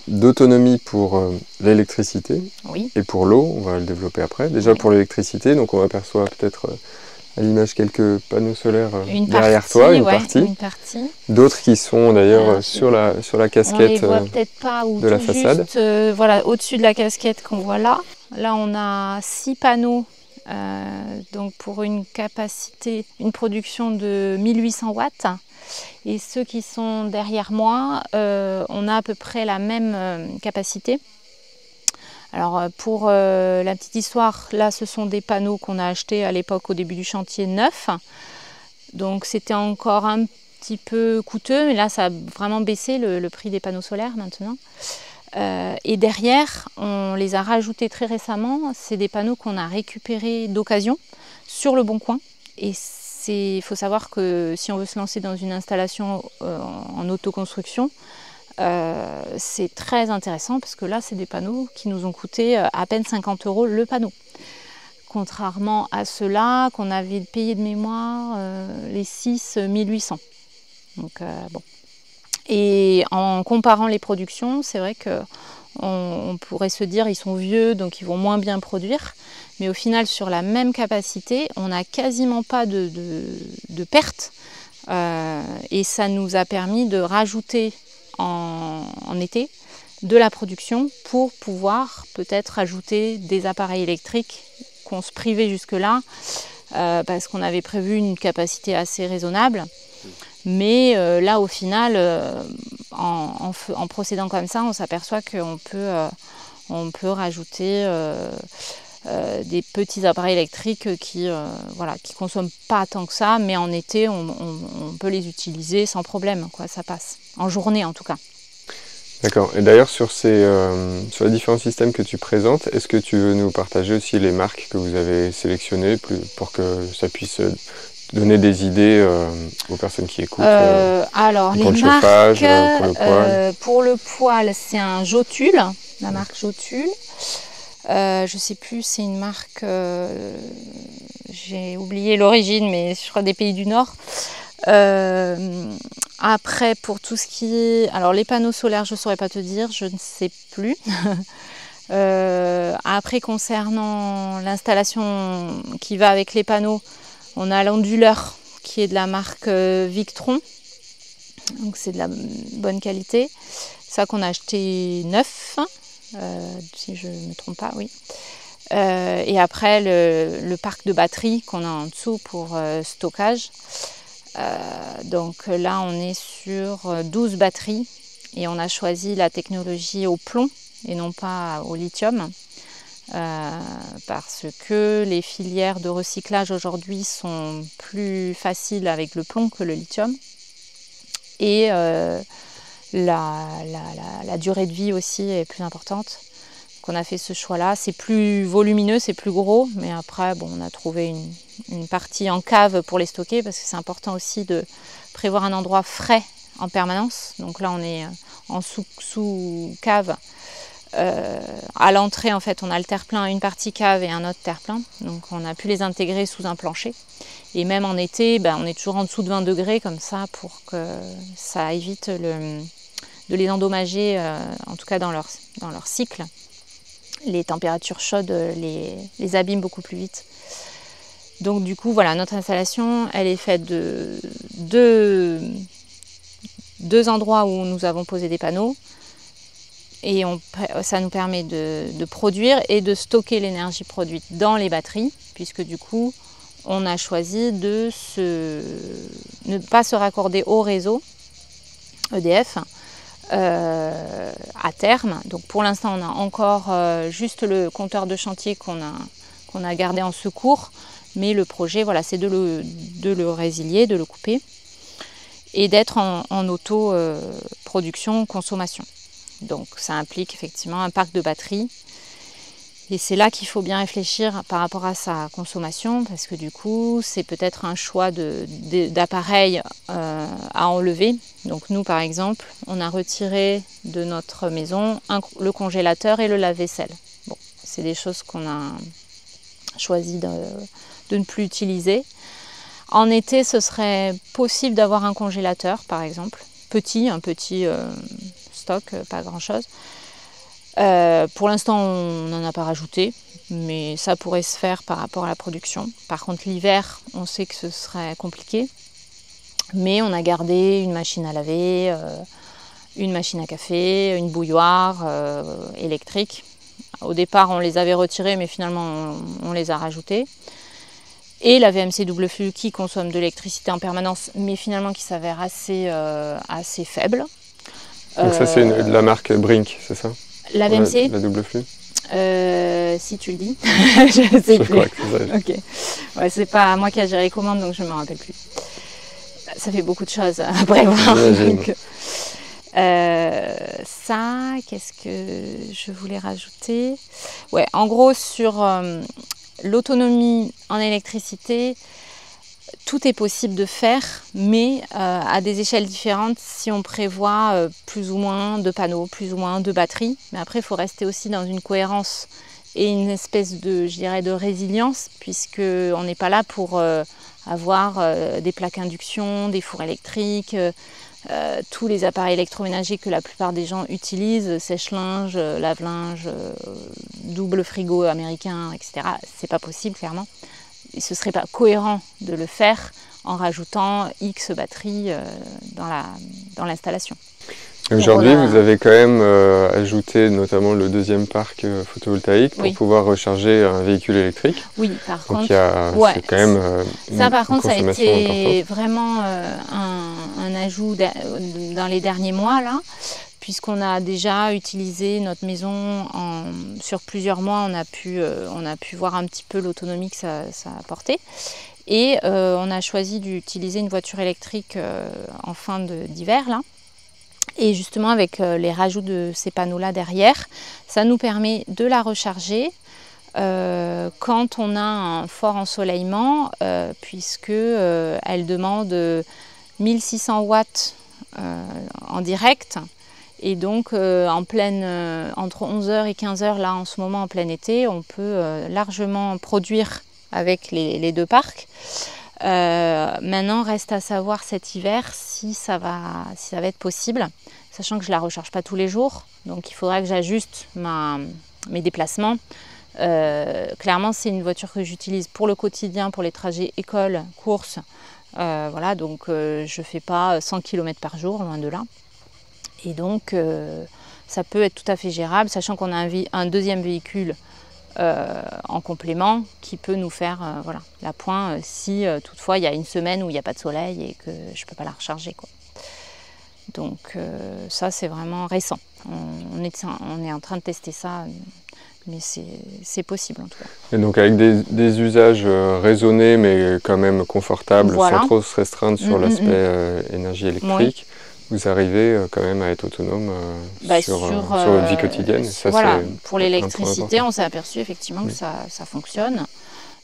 S2: d'autonomie pour l'électricité,
S1: oui.
S2: Et pour l'eau, on va le développer après. Déjà pour l'électricité, donc on aperçoit peut-être à l'image quelques panneaux solaires derrière toi, une partie. D'autres qui sont d'ailleurs sur la casquette
S1: on les voit peut-être pas, ou
S2: de la façade.
S1: Juste, voilà, au-dessus de la casquette qu'on voit là. Là on a 6 panneaux, donc pour une production de 1800 watts. Et ceux qui sont derrière moi, on a à peu près la même capacité. Alors pour la petite histoire, là ce sont des panneaux qu'on a achetés à l'époque au début du chantier neufs. Donc c'était encore un petit peu coûteux, mais là ça a vraiment baissé le prix des panneaux solaires maintenant. Et derrière, on les a rajoutés très récemment. C'est des panneaux qu'on a récupérés d'occasion sur Le Bon Coin. Et il faut savoir que si on veut se lancer dans une installation en autoconstruction, c'est très intéressant parce que là, c'est des panneaux qui nous ont coûté à peine 50 € le panneau. Contrairement à ceux-là qu'on avait payé de mémoire, les 6 1800. Donc bon. Et en comparant les productions, c'est vrai qu'on pourrait se dire ils sont vieux, donc ils vont moins bien produire. Mais au final, sur la même capacité, on n'a quasiment pas de pertes. Et ça nous a permis de rajouter en été de la production pour pouvoir peut-être ajouter des appareils électriques qu'on se privait jusque-là, parce qu'on avait prévu une capacité assez raisonnable. Mais là, au final, en procédant comme ça, on s'aperçoit qu'on peut rajouter des petits appareils électriques qui consomment pas tant que ça, mais en été, on peut les utiliser sans problème, quoi, ça passe. En journée, en tout cas.
S2: D'accord. Et d'ailleurs, sur les différents systèmes que tu présentes, est-ce que tu veux nous partager aussi les marques que vous avez sélectionnées pour que ça puisse donner des idées aux personnes qui écoutent
S1: alors,
S2: pour
S1: les
S2: le chauffage,
S1: marques,
S2: pour le poêle.
S1: Pour le poêle, c'est un Jotule, la marque Jotule. Je ne sais plus, c'est une marque, j'ai oublié l'origine, mais je crois des pays du Nord. Après, pour tout ce qui est... Alors, les panneaux solaires, je ne saurais pas te dire, je ne sais plus. Après, concernant l'installation qui va avec les panneaux, on a l'onduleur qui est de la marque Victron. Donc, c'est de la bonne qualité. Ça qu'on a acheté neuf, si je ne me trompe pas, oui. Et après, le parc de batteries qu'on a en dessous pour stockage. Donc là, on est sur 12 batteries et on a choisi la technologie au plomb et non pas au lithium, parce que les filières de recyclage aujourd'hui sont plus faciles avec le plomb que le lithium. Et la durée de vie aussi est plus importante. Donc on a fait ce choix-là. C'est plus volumineux, c'est plus gros, mais après, bon, on a trouvé une partie en cave pour les stocker, parce que c'est important aussi de prévoir un endroit frais en permanence. Donc là, on est en sous-cave. À l'entrée, en fait, on a le terre-plein, une partie cave et un autre terre-plein. Donc on a pu les intégrer sous un plancher. Et même en été, on est toujours en dessous de 20 degrés, comme ça, pour que ça évite de les endommager, en tout cas dans leur cycle. Les températures chaudes les abîment beaucoup plus vite. Donc du coup, voilà, notre installation, elle est faite de deux endroits où nous avons posé des panneaux. Et ça nous permet de produire et de stocker l'énergie produite dans les batteries, puisque du coup, on a choisi de ne pas se raccorder au réseau EDF à terme. Donc pour l'instant, on a encore juste le compteur de chantier qu'on a gardé en secours, mais le projet, voilà, c'est de le résilier, de le couper et d'être en auto-production, consommation. Donc ça implique effectivement un parc de batteries. Et c'est là qu'il faut bien réfléchir par rapport à sa consommation, parce que du coup, c'est peut-être un choix d'appareils à enlever. Donc nous, par exemple, on a retiré de notre maison le congélateur et le lave-vaisselle. Bon, c'est des choses qu'on a choisi de ne plus utiliser. En été, ce serait possible d'avoir un congélateur, par exemple, un petit stock, pas grand-chose. Pour l'instant, on n'en a pas rajouté, mais ça pourrait se faire par rapport à la production. Par contre, l'hiver, on sait que ce serait compliqué, mais on a gardé une machine à laver, une machine à café, une bouilloire électrique. Au départ, on les avait retirés, mais finalement, on les a rajoutés. Et la VMC double flux qui consomme de l'électricité en permanence, mais finalement qui s'avère assez faible.
S2: Donc ça, c'est de la marque Brink, c'est ça?
S1: La VMC,
S2: la double flux.
S1: si tu le dis, je sais plus.
S2: Crois que c'est ça.
S1: Ok. Ouais, c'est pas moi qui a géré les commandes, donc je ne me rappelle plus. Ça fait beaucoup de choses à prévoir. Ça, qu'est-ce que je voulais rajouter? Ouais, en gros, sur l'autonomie en électricité, tout est possible de faire, mais à des échelles différentes si on prévoit plus ou moins de panneaux, plus ou moins de batteries. Mais après, il faut rester aussi dans une cohérence et une espèce de, je dirais, de résilience, puisqu'on n'est pas là pour avoir des plaques induction, des fours électriques, tous les appareils électroménagers que la plupart des gens utilisent, sèche-linge, lave-linge, double frigo américain, etc. C'est pas possible, clairement. Et ce serait pas cohérent de le faire en rajoutant X batteries dans l'installation.
S2: Aujourd'hui, vous avez quand même ajouté notamment le deuxième parc photovoltaïque pour pouvoir recharger un véhicule électrique.
S1: Oui, par contre,
S2: c'est quand même
S1: ça par contre, ça a été
S2: importante.
S1: vraiment un ajout dans les derniers mois là, puisqu'on a déjà utilisé notre maison sur plusieurs mois. On a pu voir un petit peu l'autonomie que ça apportait. Et on a choisi d'utiliser une voiture électrique en fin d'hiver là. Et justement, avec les rajouts de ces panneaux-là derrière, ça nous permet de la recharger quand on a un fort ensoleillement, puisque elle demande 1600 watts en direct. Et donc, entre 11h et 15h, là en ce moment en plein été, on peut largement produire avec les deux parcs. Maintenant, reste à savoir cet hiver si ça va être possible, sachant que je ne la recharge pas tous les jours, donc il faudra que j'ajuste mes déplacements. Clairement, c'est une voiture que j'utilise pour le quotidien, pour les trajets école, course. Voilà, donc je ne fais pas 100 km par jour, loin de là. Et donc, ça peut être tout à fait gérable, sachant qu'on a un deuxième véhicule en complément qui peut nous faire l'appoint si toutefois il y a une semaine où il n'y a pas de soleil et que je ne peux pas la recharger, quoi. Donc ça c'est vraiment récent. On est en train de tester ça, mais c'est possible en tout cas.
S2: Et donc avec des usages raisonnés mais quand même confortables, sans trop se restreindre sur l'aspect énergie électrique. Oui. Vous arrivez quand même à être autonome sur votre vie quotidienne. Et ça,
S1: voilà, pour l'électricité, on s'est aperçu effectivement que ça fonctionne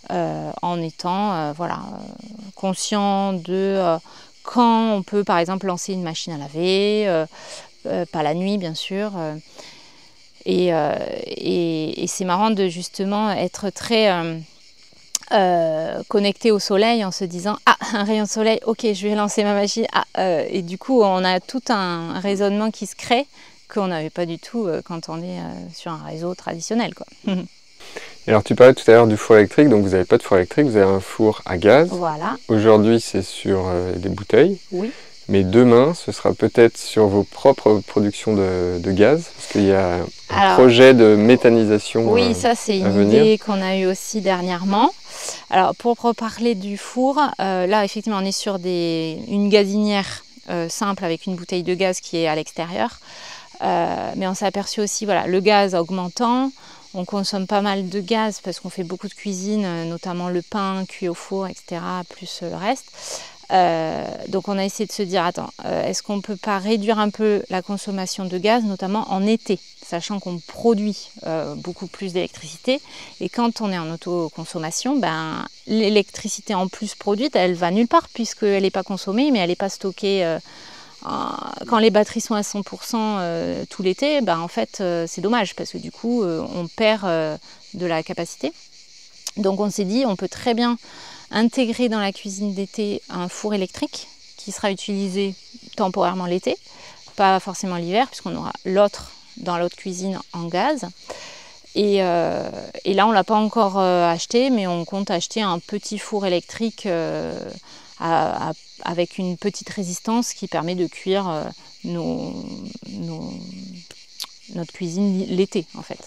S1: en étant conscient de quand on peut par exemple lancer une machine à laver, pas la nuit bien sûr. Et c'est marrant de justement être très connecté au soleil en se disant « Ah, un rayon de soleil, ok, je vais lancer ma machine. » Et du coup, on a tout un raisonnement qui se crée qu'on n'avait pas du tout quand on est sur un réseau traditionnel, quoi.
S2: Et alors, tu parlais tout à l'heure du four électrique, donc vous n'avez pas de four électrique, vous avez un four à gaz.
S1: Voilà.
S2: Aujourd'hui, c'est sur des bouteilles.
S1: Oui.
S2: Mais demain, ce sera peut-être sur vos propres productions de gaz, parce qu'il y a un projet de méthanisation.
S1: Oui, ça c'est une idée qu'on a eue aussi dernièrement. Alors pour parler du four, là effectivement on est sur une gazinière simple avec une bouteille de gaz qui est à l'extérieur. Mais on s'est aperçu aussi, voilà, le gaz augmentant, on consomme pas mal de gaz parce qu'on fait beaucoup de cuisine, notamment le pain cuit au four, etc., plus le reste. Donc on a essayé de se dire, attends, est-ce qu'on ne peut pas réduire un peu la consommation de gaz, notamment en été, sachant qu'on produit beaucoup plus d'électricité. Et quand on est en autoconsommation, l'électricité en plus produite, elle va nulle part puisqu'elle n'est pas consommée, mais elle n'est pas stockée. Quand les batteries sont à 100% tout l'été, en fait c'est dommage parce que du coup on perd de la capacité. Donc on s'est dit, on peut très bien intégrer dans la cuisine d'été un four électrique qui sera utilisé temporairement l'été, pas forcément l'hiver puisqu'on aura l'autre dans l'autre cuisine en gaz. Et là on ne l'a pas encore acheté, mais on compte acheter un petit four électrique avec une petite résistance qui permet de cuire notre cuisine l'été en fait.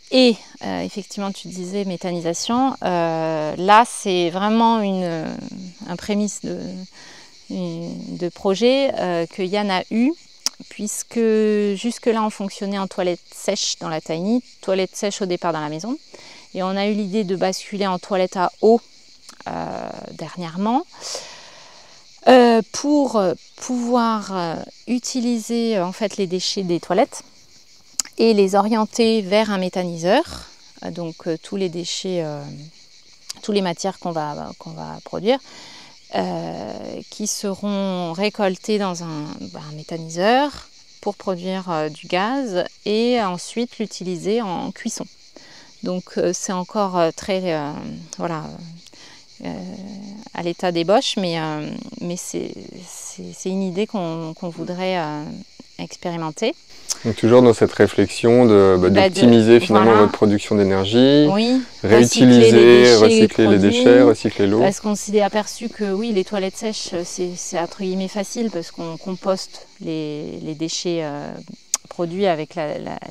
S1: Et effectivement, tu disais méthanisation. Là, c'est vraiment un prémisse de projet que Yann a eu, puisque jusque-là, on fonctionnait en toilette sèche dans la tiny, toilette sèche au départ dans la maison. Et on a eu l'idée de basculer en toilette à eau dernièrement. pour pouvoir utiliser en fait les déchets des toilettes et les orienter vers un méthaniseur. Donc tous les déchets, toutes les matières qu'on va produire, qui seront récoltées dans un méthaniseur pour produire du gaz et ensuite l'utiliser en cuisson. Donc c'est encore très à l'état d'ébauche, mais c'est une idée qu'on voudrait expérimenter.
S2: Donc toujours dans cette réflexion d'optimiser finalement votre production d'énergie,
S1: oui,
S2: réutiliser, recycler les déchets, recycler l'eau.
S1: Parce qu'on s'est aperçu que oui, les toilettes sèches, c'est entre guillemets facile parce qu'on composte les déchets produits avec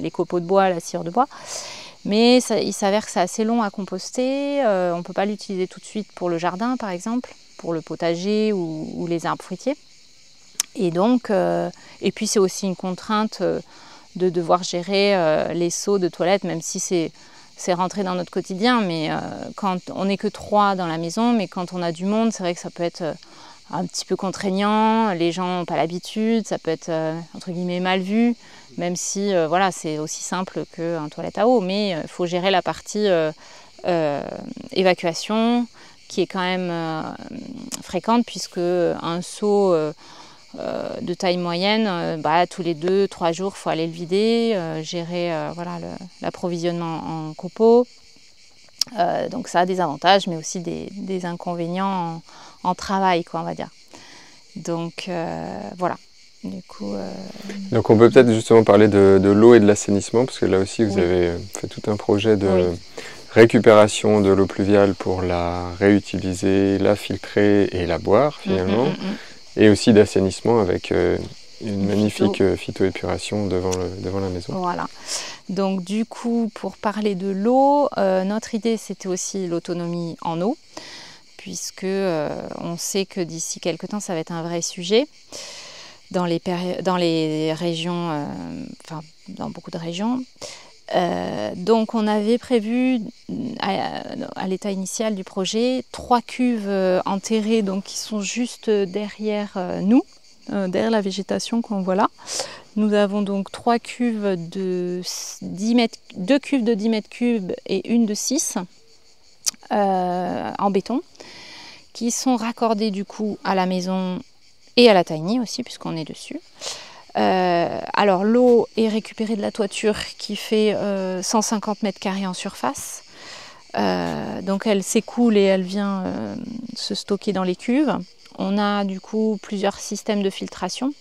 S1: les copeaux de bois, la sciure de bois. Mais il s'avère que c'est assez long à composter. On ne peut pas l'utiliser tout de suite pour le jardin, par exemple, pour le potager ou les arbres fruitiers. Et donc, et puis c'est aussi une contrainte de devoir gérer les seaux de toilette, même si c'est rentré dans notre quotidien. Mais quand on n'est que 3 dans la maison, mais quand on a du monde, c'est vrai que ça peut être un petit peu contraignant. Les gens n'ont pas l'habitude, ça peut être entre guillemets mal vu, même si c'est aussi simple qu'un toilette à eau. Mais il faut gérer la partie évacuation, qui est quand même fréquente, puisque un seau de taille moyenne, tous les 2-3 jours, il faut aller le vider, gérer l'approvisionnement en copeaux. Donc ça a des avantages, mais aussi des inconvénients en travail, quoi, on va dire. Donc voilà. Du coup,
S2: Donc on peut peut-être justement parler de l'eau et de l'assainissement, parce que là aussi vous avez fait tout un projet de récupération de l'eau pluviale pour la réutiliser, la filtrer et la boire finalement. Et aussi d'assainissement avec une magnifique phytoépuration devant la maison.
S1: Voilà. Donc du coup, pour parler de l'eau, notre idée c'était aussi l'autonomie en eau, puisque on sait que d'ici quelques temps ça va être un vrai sujet dans les régions, dans beaucoup de régions. Donc on avait prévu à l'état initial du projet 3 cuves enterrées, donc qui sont juste derrière nous, derrière la végétation qu'on voit là. Nous avons donc 3 cuves de 10 mètres, 2 cuves de 10 mètres cubes et une de 6 en béton, qui sont raccordées du coup à la maison et à la tiny aussi, puisqu'on est dessus. Alors l'eau est récupérée de la toiture qui fait 150 mètres carrés en surface. Donc elle s'écoule et elle vient se stocker dans les cuves. On a du coup plusieurs systèmes de filtration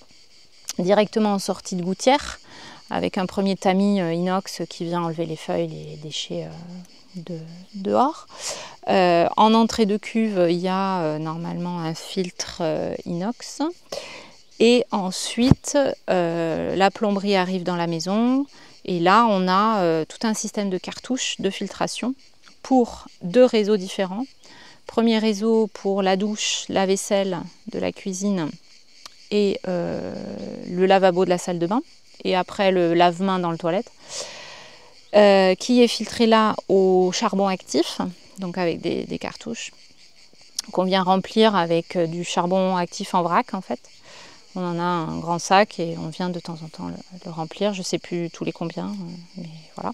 S1: directement en sortie de gouttière, avec un premier tamis inox qui vient enlever les feuilles, les déchets dehors. En entrée de cuve, il y a normalement un filtre inox. Et ensuite, la plomberie arrive dans la maison. Et là, on a tout un système de cartouches de filtration pour 2 réseaux différents. Premier réseau pour la douche, la vaisselle de la cuisine et le lavabo de la salle de bain. Et après, le lave-main dans le toilette. Qui est filtré là au charbon actif, donc avec des cartouches qu'on vient remplir avec du charbon actif en vrac en fait. On en a un grand sac et on vient de temps en temps le remplir. Je ne sais plus tous les combien, mais voilà.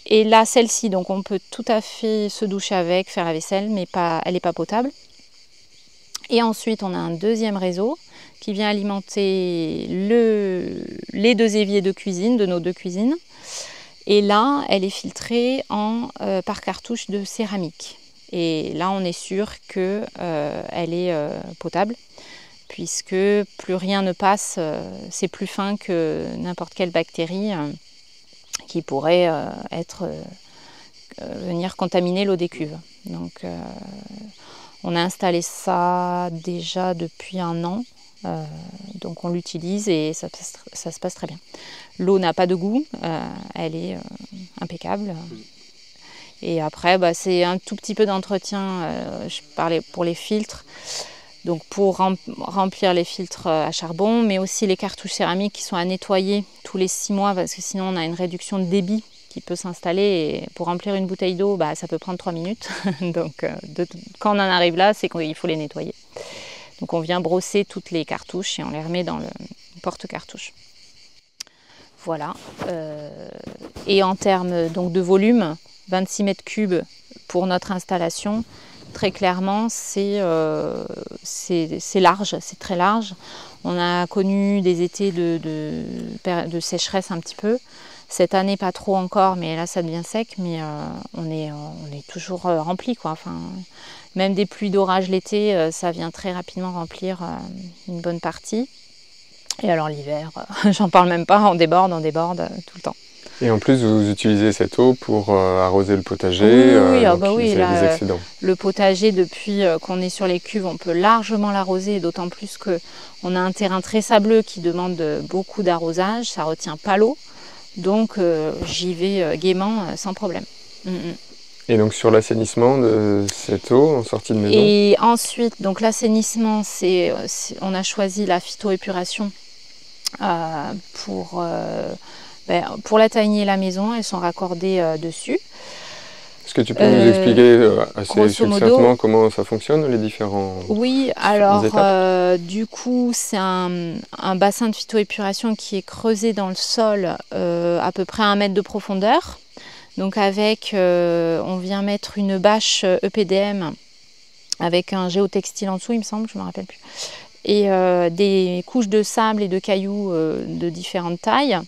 S1: Et là, celle-ci, donc on peut tout à fait se doucher avec, faire la vaisselle, mais elle n'est pas potable. Et ensuite, on a un deuxième réseau qui vient alimenter les 2 éviers de cuisine, de nos 2 cuisines. Et là, elle est filtrée par cartouche de céramique. Et là, on est sûr qu'elle est potable, puisque plus rien ne passe, c'est plus fin que n'importe quelle bactérie qui pourrait venir contaminer l'eau des cuves. Donc, on a installé ça déjà depuis 1 an. Donc on l'utilise et ça se passe très bien. L'eau n'a pas de goût, elle est impeccable. Et après, c'est un tout petit peu d'entretien. Je parlais pour les filtres, donc pour remplir les filtres à charbon, mais aussi les cartouches céramiques qui sont à nettoyer tous les 6 mois, parce que sinon on a une réduction de débit qui peut s'installer. Et pour remplir une bouteille d'eau, ça peut prendre 3 minutes. Donc quand on en arrive là, c'est qu'il faut les nettoyer. Donc on vient brosser toutes les cartouches et on les remet dans le porte-cartouches. Voilà. Et en termes donc, de volume, 26 mètres cubes pour notre installation, très clairement, c'est large, c'est très large. On a connu des étés de sécheresse un petit peu. Cette année, pas trop encore, mais là, ça devient sec. Mais on est toujours rempli, quoi. Enfin, même des pluies d'orage l'été, ça vient très rapidement remplir une bonne partie. Et alors l'hiver, j'en parle même pas, on déborde tout le temps.
S2: Et en plus, vous utilisez cette eau pour arroser le potager,
S1: oui,
S2: donc
S1: oui,
S2: il y a des excédents.
S1: Le potager, depuis qu'on est sur les cuves, on peut largement l'arroser, d'autant plus qu'on a un terrain très sableux qui demande beaucoup d'arrosage, ça retient pas l'eau, donc j'y vais gaiement sans problème.
S2: Et donc sur l'assainissement de cette eau en sortie de maison.
S1: Et ensuite, donc l'assainissement, on a choisi la phytoépuration pour la tiny et la maison, elles sont raccordées dessus.
S2: Est-ce que tu peux nous expliquer assez succinctement comment ça fonctionne, les différents
S1: Oui, alors du coup, c'est un bassin de phytoépuration qui est creusé dans le sol à peu près à 1 mètre de profondeur. Donc on vient mettre une bâche EPDM avec un géotextile en dessous, il me semble, je ne me rappelle plus. Et des couches de sable et de cailloux de différentes tailles.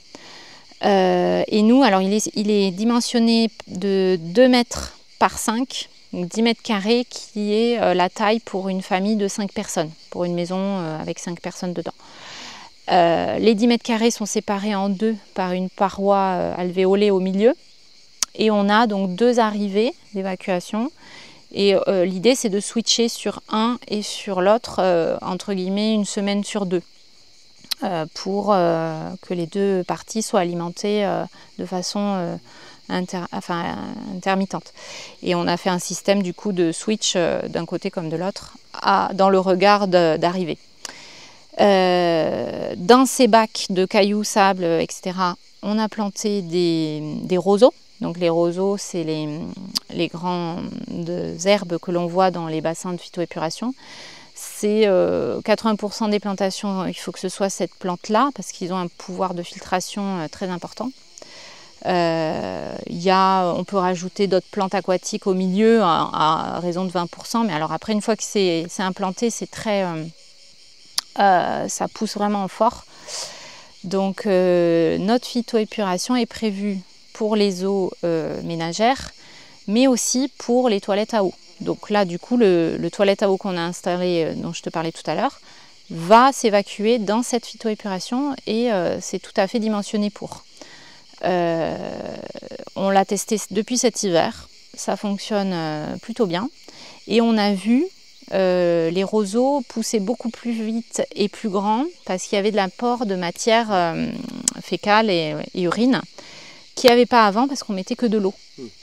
S1: Et nous, alors il est dimensionné de 2 mètres par 5, donc 10 mètres carrés, qui est la taille pour une famille de 5 personnes, pour une maison avec 5 personnes dedans. Les 10 mètres carrés sont séparés en deux par une paroi alvéolée au milieu. Et on a donc 2 arrivées d'évacuation. Et l'idée, c'est de switcher sur un et sur l'autre, entre guillemets, une semaine sur 2. Pour que les 2 parties soient alimentées de façon intermittente. Et on a fait un système du coup de switch d'un côté comme de l'autre dans le regard d'arrivée. Dans ces bacs de cailloux, sable, etc., on a planté des roseaux. Donc les roseaux, c'est les grandes herbes que l'on voit dans les bassins de phytoépuration. C'est 80% des plantations, il faut que ce soit cette plante-là, parce qu'ils ont un pouvoir de filtration très important. On peut rajouter d'autres plantes aquatiques au milieu à raison de 20%, mais alors après, une fois que c'est implanté, c'est très, ça pousse vraiment fort. Donc notre phytoépuration est prévue pour les eaux ménagères, mais aussi pour les toilettes à eau. Donc là, du coup, le toilette à eau qu'on a installé, dont je te parlais tout à l'heure, va s'évacuer dans cette phytoépuration et c'est tout à fait dimensionné pour. On l'a testé depuis cet hiver, ça fonctionne plutôt bien. Et on a vu les roseaux pousser beaucoup plus vite et plus grands parce qu'il y avait de l'apport de matière fécale et urine qu'il n'y avait pas avant parce qu'on mettait que de l'eau.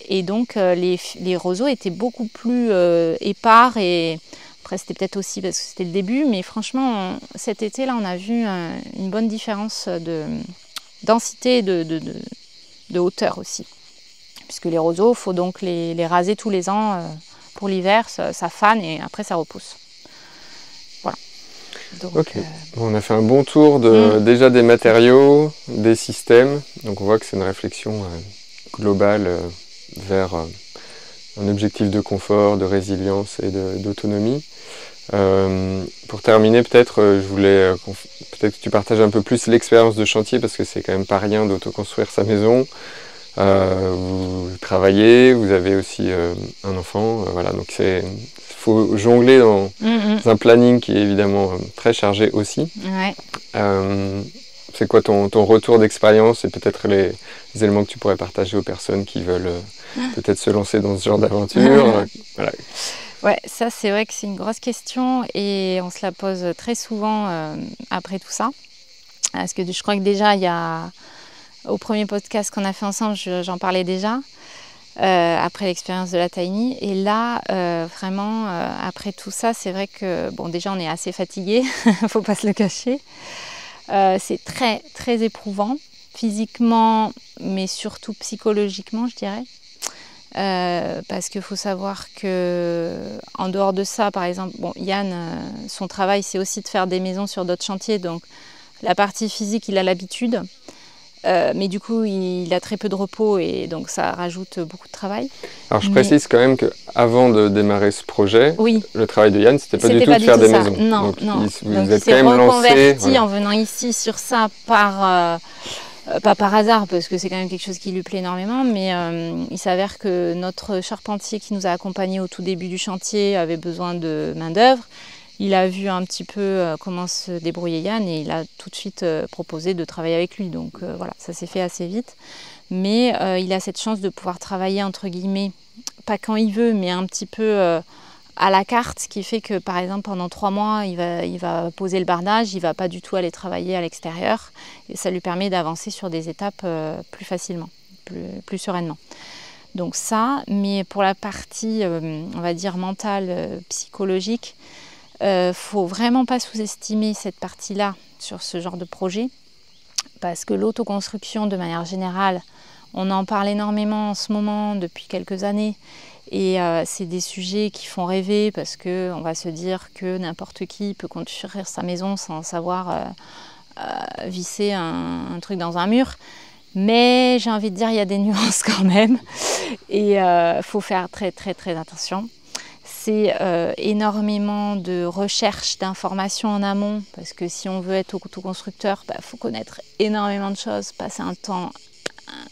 S1: Et donc les roseaux étaient beaucoup plus épars et après c'était peut-être aussi parce que c'était le début, mais franchement cet été là on a vu une bonne différence de densité et de hauteur aussi. Puisque les roseaux, il faut donc les raser tous les ans pour l'hiver, ça fane et après ça repousse. Voilà. Donc,
S2: ok, on a fait un bon tour déjà des matériaux, des systèmes. Donc on voit que c'est une réflexion globale vers un objectif de confort, de résilience et d'autonomie. Pour terminer, peut-être, je voulais peut-être que tu partages un peu plus l'expérience de chantier parce que c'est quand même pas rien d'autoconstruire sa maison. Vous travaillez, vous avez aussi un enfant, voilà, donc il faut jongler dans un planning qui est évidemment très chargé aussi.
S1: Ouais.
S2: C'est quoi ton retour d'expérience et peut-être les éléments que tu pourrais partager aux personnes qui veulent peut-être se lancer dans ce genre d'aventure voilà.
S1: Ouais, ça c'est vrai que c'est une grosse question et on se la pose très souvent après tout ça. Parce que je crois que déjà au premier podcast qu'on a fait ensemble, j'en parlais déjà, après l'expérience de la Tiny. Et là, vraiment, après tout ça, c'est vrai que, bon, déjà, on est assez fatigué, il ne faut pas se le cacher. C'est très, très éprouvant, physiquement, mais surtout psychologiquement, je dirais. Parce qu'il faut savoir qu'en dehors de ça, par exemple, bon, Yann, son travail, c'est aussi de faire des maisons sur d'autres chantiers. Donc, la partie physique, il a l'habitude. Mais du coup, il a très peu de repos et donc ça rajoute beaucoup de travail.
S2: Alors, je précise quand même qu'avant de démarrer ce projet, le travail de Yann, c'était pas du tout de faire des maisons.
S1: Non,
S2: donc,
S1: non.
S2: Vous êtes quand même lancé
S1: en venant ici sur ça pas par hasard, parce que c'est quand même quelque chose qui lui plaît énormément, mais il s'avère que notre charpentier qui nous a accompagnés au tout début du chantier avait besoin de main-d'œuvre. Il a vu un petit peu comment se débrouillait Yann et il a tout de suite proposé de travailler avec lui. Donc voilà, ça s'est fait assez vite. Mais il a cette chance de pouvoir travailler, entre guillemets, pas quand il veut, mais un petit peu à la carte, ce qui fait que par exemple pendant 3 mois, il va poser le bardage, il ne va pas du tout aller travailler à l'extérieur. Et ça lui permet d'avancer sur des étapes plus facilement, plus sereinement. Donc ça, mais pour la partie, on va dire, mentale, psychologique, faut vraiment pas sous-estimer cette partie-là sur ce genre de projet, parce que l'autoconstruction, de manière générale, on en parle énormément en ce moment depuis quelques années, et c'est des sujets qui font rêver, parce qu'on va se dire que n'importe qui peut construire sa maison sans savoir visser un truc dans un mur. Mais j'ai envie de dire, il y a des nuances quand même, et faut faire très très très attention. C'est énormément de recherche d'informations en amont, parce que si on veut être autoconstructeur, faut connaître énormément de choses, passer un temps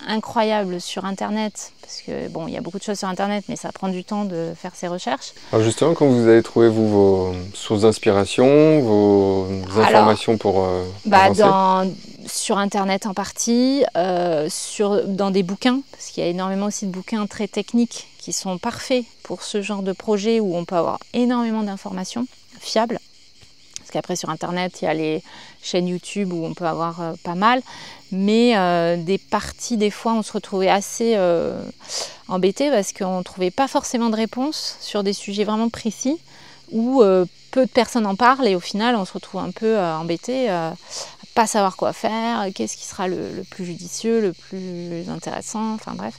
S1: incroyable sur Internet, parce que bon, il y a beaucoup de choses sur Internet, mais ça prend du temps de faire ces recherches.
S2: Alors justement, quand vous avez trouvé vos sources d'inspiration, vos informations pour avancer
S1: sur Internet en partie, dans des bouquins, parce qu'il y a énormément aussi de bouquins très techniques qui sont parfaits pour ce genre de projet où on peut avoir énormément d'informations fiables. Parce qu'après sur Internet, il y a les chaînes YouTube où on peut avoir pas mal. Mais des parties, des fois, on se retrouvait assez embêté parce qu'on ne trouvait pas forcément de réponse sur des sujets vraiment précis où peu de personnes en parlent et au final, on se retrouve un peu embêté à pas savoir quoi faire, qu'est-ce qui sera le plus judicieux, le plus intéressant, enfin bref.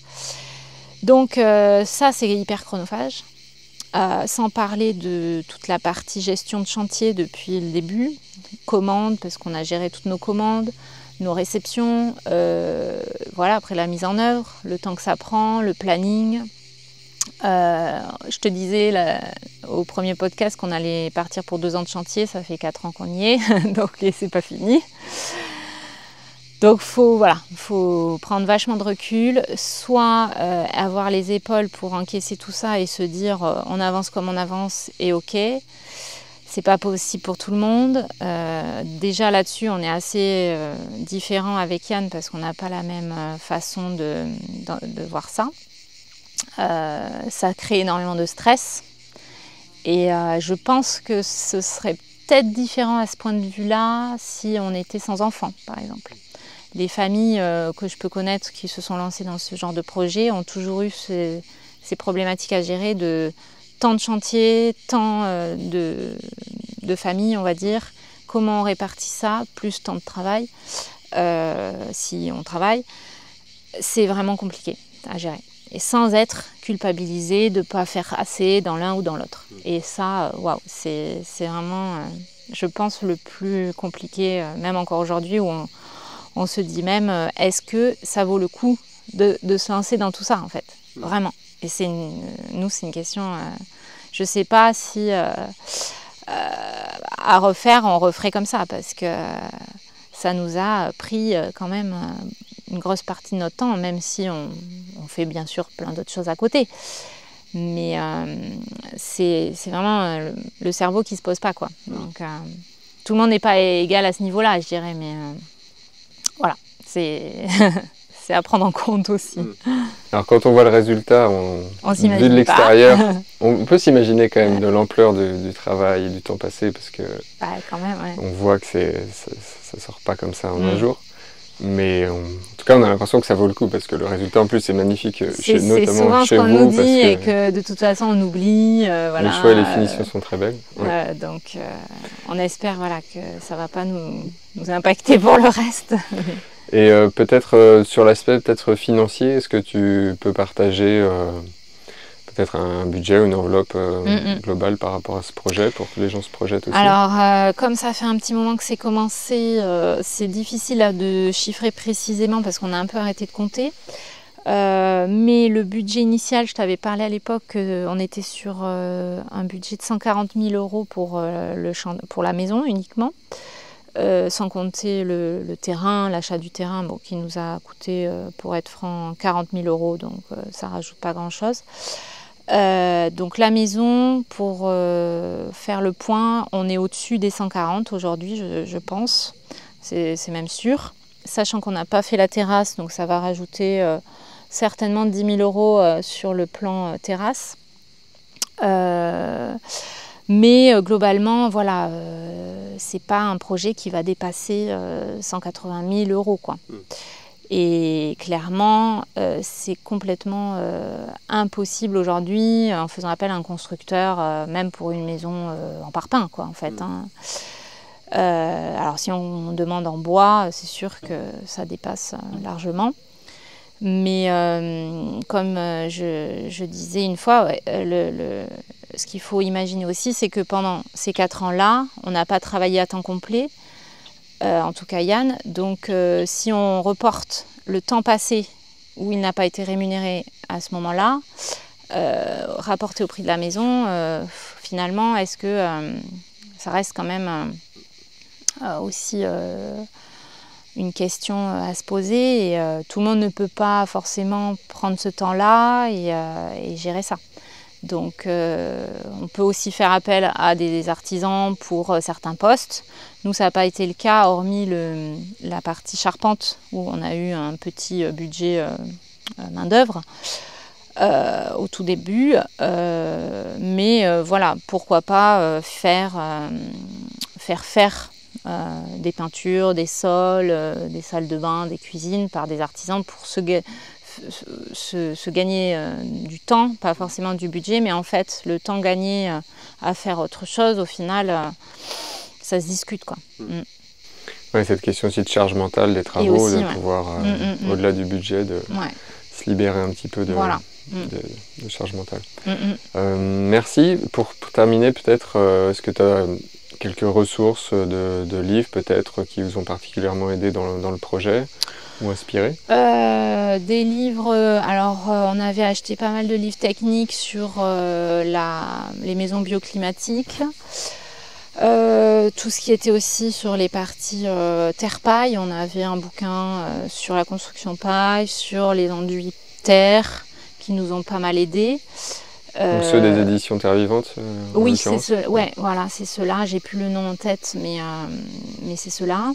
S1: Donc ça, c'est hyper chronophage. Sans parler de toute la partie gestion de chantier depuis le début, commandes, parce qu'on a géré toutes nos commandes, nos réceptions, voilà, après la mise en œuvre, le temps que ça prend, le planning. Je te disais au premier podcast qu'on allait partir pour 2 ans de chantier, ça fait 4 ans qu'on y est, donc c'est pas fini. Donc faut prendre vachement de recul, soit avoir les épaules pour encaisser tout ça et se dire on avance comme on avance et ok. C'est pas possible pour tout le monde. Déjà là-dessus, on est assez différent avec Yann parce qu'on n'a pas la même façon de voir ça. Ça crée énormément de stress. Et je pense que ce serait peut-être différent à ce point de vue-là si on était sans enfants, par exemple. Les familles que je peux connaître qui se sont lancées dans ce genre de projet ont toujours eu ces problématiques à gérer de tant de chantiers, tant de familles, on va dire. Comment on répartit ça, plus tant de travail, si on travaille. C'est vraiment compliqué à gérer. Et sans être culpabilisé de ne pas faire assez dans l'un ou dans l'autre. Et ça, waouh, c'est vraiment, je pense, le plus compliqué, même encore aujourd'hui, où on se dit même, est-ce que ça vaut le coup de se lancer dans tout ça, en fait, vraiment. Et nous, c'est une question, je ne sais pas si à refaire, on referait comme ça, parce que ça nous a pris quand même une grosse partie de notre temps, même si on fait bien sûr plein d'autres choses à côté. Mais c'est vraiment le cerveau qui ne se pose pas, quoi. Donc, tout le monde n'est pas égal à ce niveau-là, je dirais, mais voilà, c'est à prendre en compte aussi.
S2: Alors quand on voit le résultat, vu de l'extérieur, on peut s'imaginer quand même de l'ampleur du travail et du temps passé, parce que
S1: quand même, ouais.
S2: On voit que ça ne sort pas comme ça en un jour. Mais en tout cas, on a l'impression que ça vaut le coup, parce que le résultat en plus est magnifique, notamment chez vous.
S1: C'est souvent ce qu'on nous dit, et que de toute façon on oublie. Voilà,
S2: les choix et les finitions sont très belles. Ouais.
S1: Donc on espère que ça ne va pas nous impacter pour le reste.
S2: Et peut-être sur l'aspect peut-être financier, est-ce que tu peux partager peut-être un budget ou une enveloppe globale par rapport à ce projet pour que les gens se projettent aussi?
S1: Alors, comme ça fait un petit moment que c'est commencé, c'est difficile de chiffrer précisément parce qu'on a un peu arrêté de compter. Mais le budget initial, je t'avais parlé à l'époque, on était sur un budget de 140 000 € pour la maison uniquement. Sans compter le terrain, l'achat du terrain, qui nous a coûté, pour être franc, 40 000 €, donc ça rajoute pas grand-chose. Donc la maison, pour faire le point, on est au-dessus des 140 aujourd'hui, je pense, c'est même sûr. Sachant qu'on n'a pas fait la terrasse, donc ça va rajouter certainement 10 000 € sur le plan terrasse. Mais globalement, voilà, c'est pas un projet qui va dépasser 180 000 € quoi. Et clairement, c'est complètement impossible aujourd'hui, en faisant appel à un constructeur, même pour une maison en parpaing, quoi, en fait. Alors si on demande en bois, c'est sûr que ça dépasse largement. Mais comme je disais une fois, ce qu'il faut imaginer aussi, c'est que pendant ces 4 ans-là, on n'a pas travaillé à temps complet, en tout cas Yann. Donc si on reporte le temps passé où il n'a pas été rémunéré à ce moment-là, rapporté au prix de la maison, finalement, est-ce que ça reste quand même aussi une question à se poser, et tout le monde ne peut pas forcément prendre ce temps-là et gérer ça. Donc on peut aussi faire appel à des artisans pour certains postes. Nous, ça n'a pas été le cas, hormis la partie charpente, où on a eu un petit budget main-d'œuvre au tout début. Mais voilà, pourquoi pas faire des peintures, des sols, des salles de bain, des cuisines par des artisans pour se gagner du temps, pas forcément du budget, mais en fait le temps gagné à faire autre chose, au final ça se discute, quoi.
S2: Ouais, cette question aussi de charge mentale des travaux, aussi, de pouvoir au-delà du budget, de se libérer un petit peu de charge mentale. Merci. Pour terminer, peut-être, est-ce que tu as quelques ressources de livres peut-être qui vous ont particulièrement aidé dans le projet ou inspiré?
S1: Des livres, alors on avait acheté pas mal de livres techniques sur les maisons bioclimatiques, tout ce qui était aussi sur les parties terre-paille. On avait un bouquin sur la construction paille, sur les enduits terre, qui nous ont pas mal aidés.
S2: Donc ceux des éditions Terre Vivante,
S1: oui, c'est ceux, ouais, voilà, c'est ceux-là. J'ai plus le nom en tête, mais c'est ceux-là.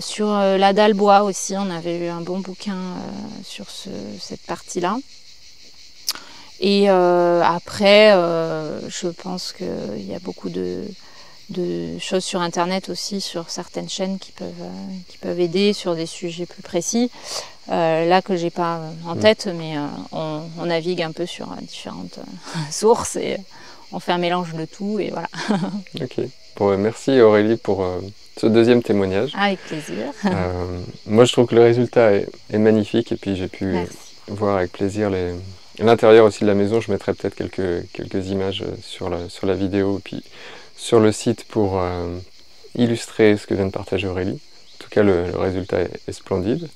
S1: Sur la dalle bois aussi, on avait eu un bon bouquin sur cette partie-là. Et après, je pense qu'il y a beaucoup de choses sur Internet aussi, sur certaines chaînes qui peuvent aider sur des sujets plus précis. Là que j'ai pas en tête, mais on navigue un peu sur différentes sources et on fait un mélange de tout, et voilà.
S2: Ok. Bon, merci Aurélie pour ce deuxième témoignage.
S1: Avec plaisir.
S2: Moi je trouve que le résultat est magnifique, et puis j'ai pu voir avec plaisir l'intérieur aussi de la maison. Je mettrai peut-être quelques images sur la vidéo, puis sur le site pour illustrer ce que vient de partager Aurélie. En tout cas, le résultat est splendide.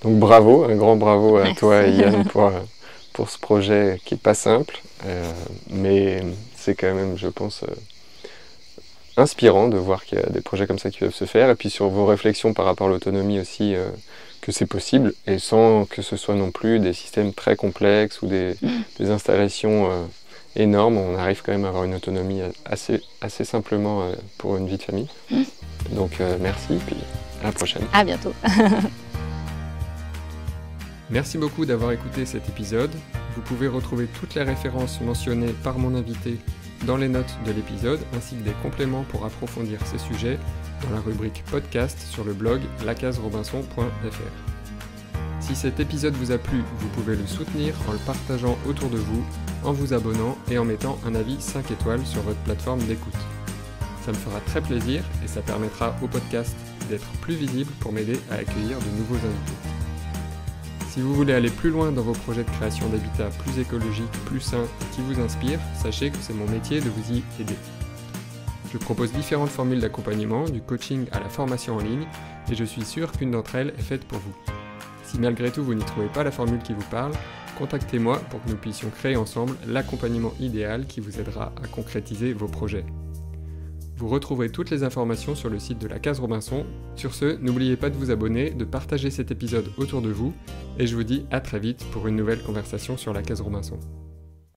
S2: Donc bravo, un grand bravo à toi et Yann pour ce projet qui n'est pas simple, mais c'est quand même, je pense, inspirant de voir qu'il y a des projets comme ça qui peuvent se faire. Et puis sur vos réflexions par rapport à l'autonomie aussi, que c'est possible, et sans que ce soit non plus des systèmes très complexes ou des installations énormes. On arrive quand même à avoir une autonomie assez simplement pour une vie de famille. Donc merci, puis à la prochaine.
S1: À bientôt.
S2: Merci beaucoup d'avoir écouté cet épisode. Vous pouvez retrouver toutes les références mentionnées par mon invité dans les notes de l'épisode, ainsi que des compléments pour approfondir ces sujets dans la rubrique podcast sur le blog lacaserobinson.fr. Si cet épisode vous a plu, vous pouvez le soutenir en le partageant autour de vous, en vous abonnant et en mettant un avis 5 étoiles sur votre plateforme d'écoute. Ça me fera très plaisir et ça permettra au podcast d'être plus visible pour m'aider à accueillir de nouveaux invités. Si vous voulez aller plus loin dans vos projets de création d'habitats plus écologiques, plus sains et qui vous inspirent, sachez que c'est mon métier de vous y aider. Je propose différentes formules d'accompagnement, du coaching à la formation en ligne, et je suis sûr qu'une d'entre elles est faite pour vous. Si malgré tout vous n'y trouvez pas la formule qui vous parle, contactez-moi pour que nous puissions créer ensemble l'accompagnement idéal qui vous aidera à concrétiser vos projets. Vous retrouverez toutes les informations sur le site de la Case Robinson. Sur ce, n'oubliez pas de vous abonner, de partager cet épisode autour de vous, et je vous dis à très vite pour une nouvelle conversation sur la Case Robinson.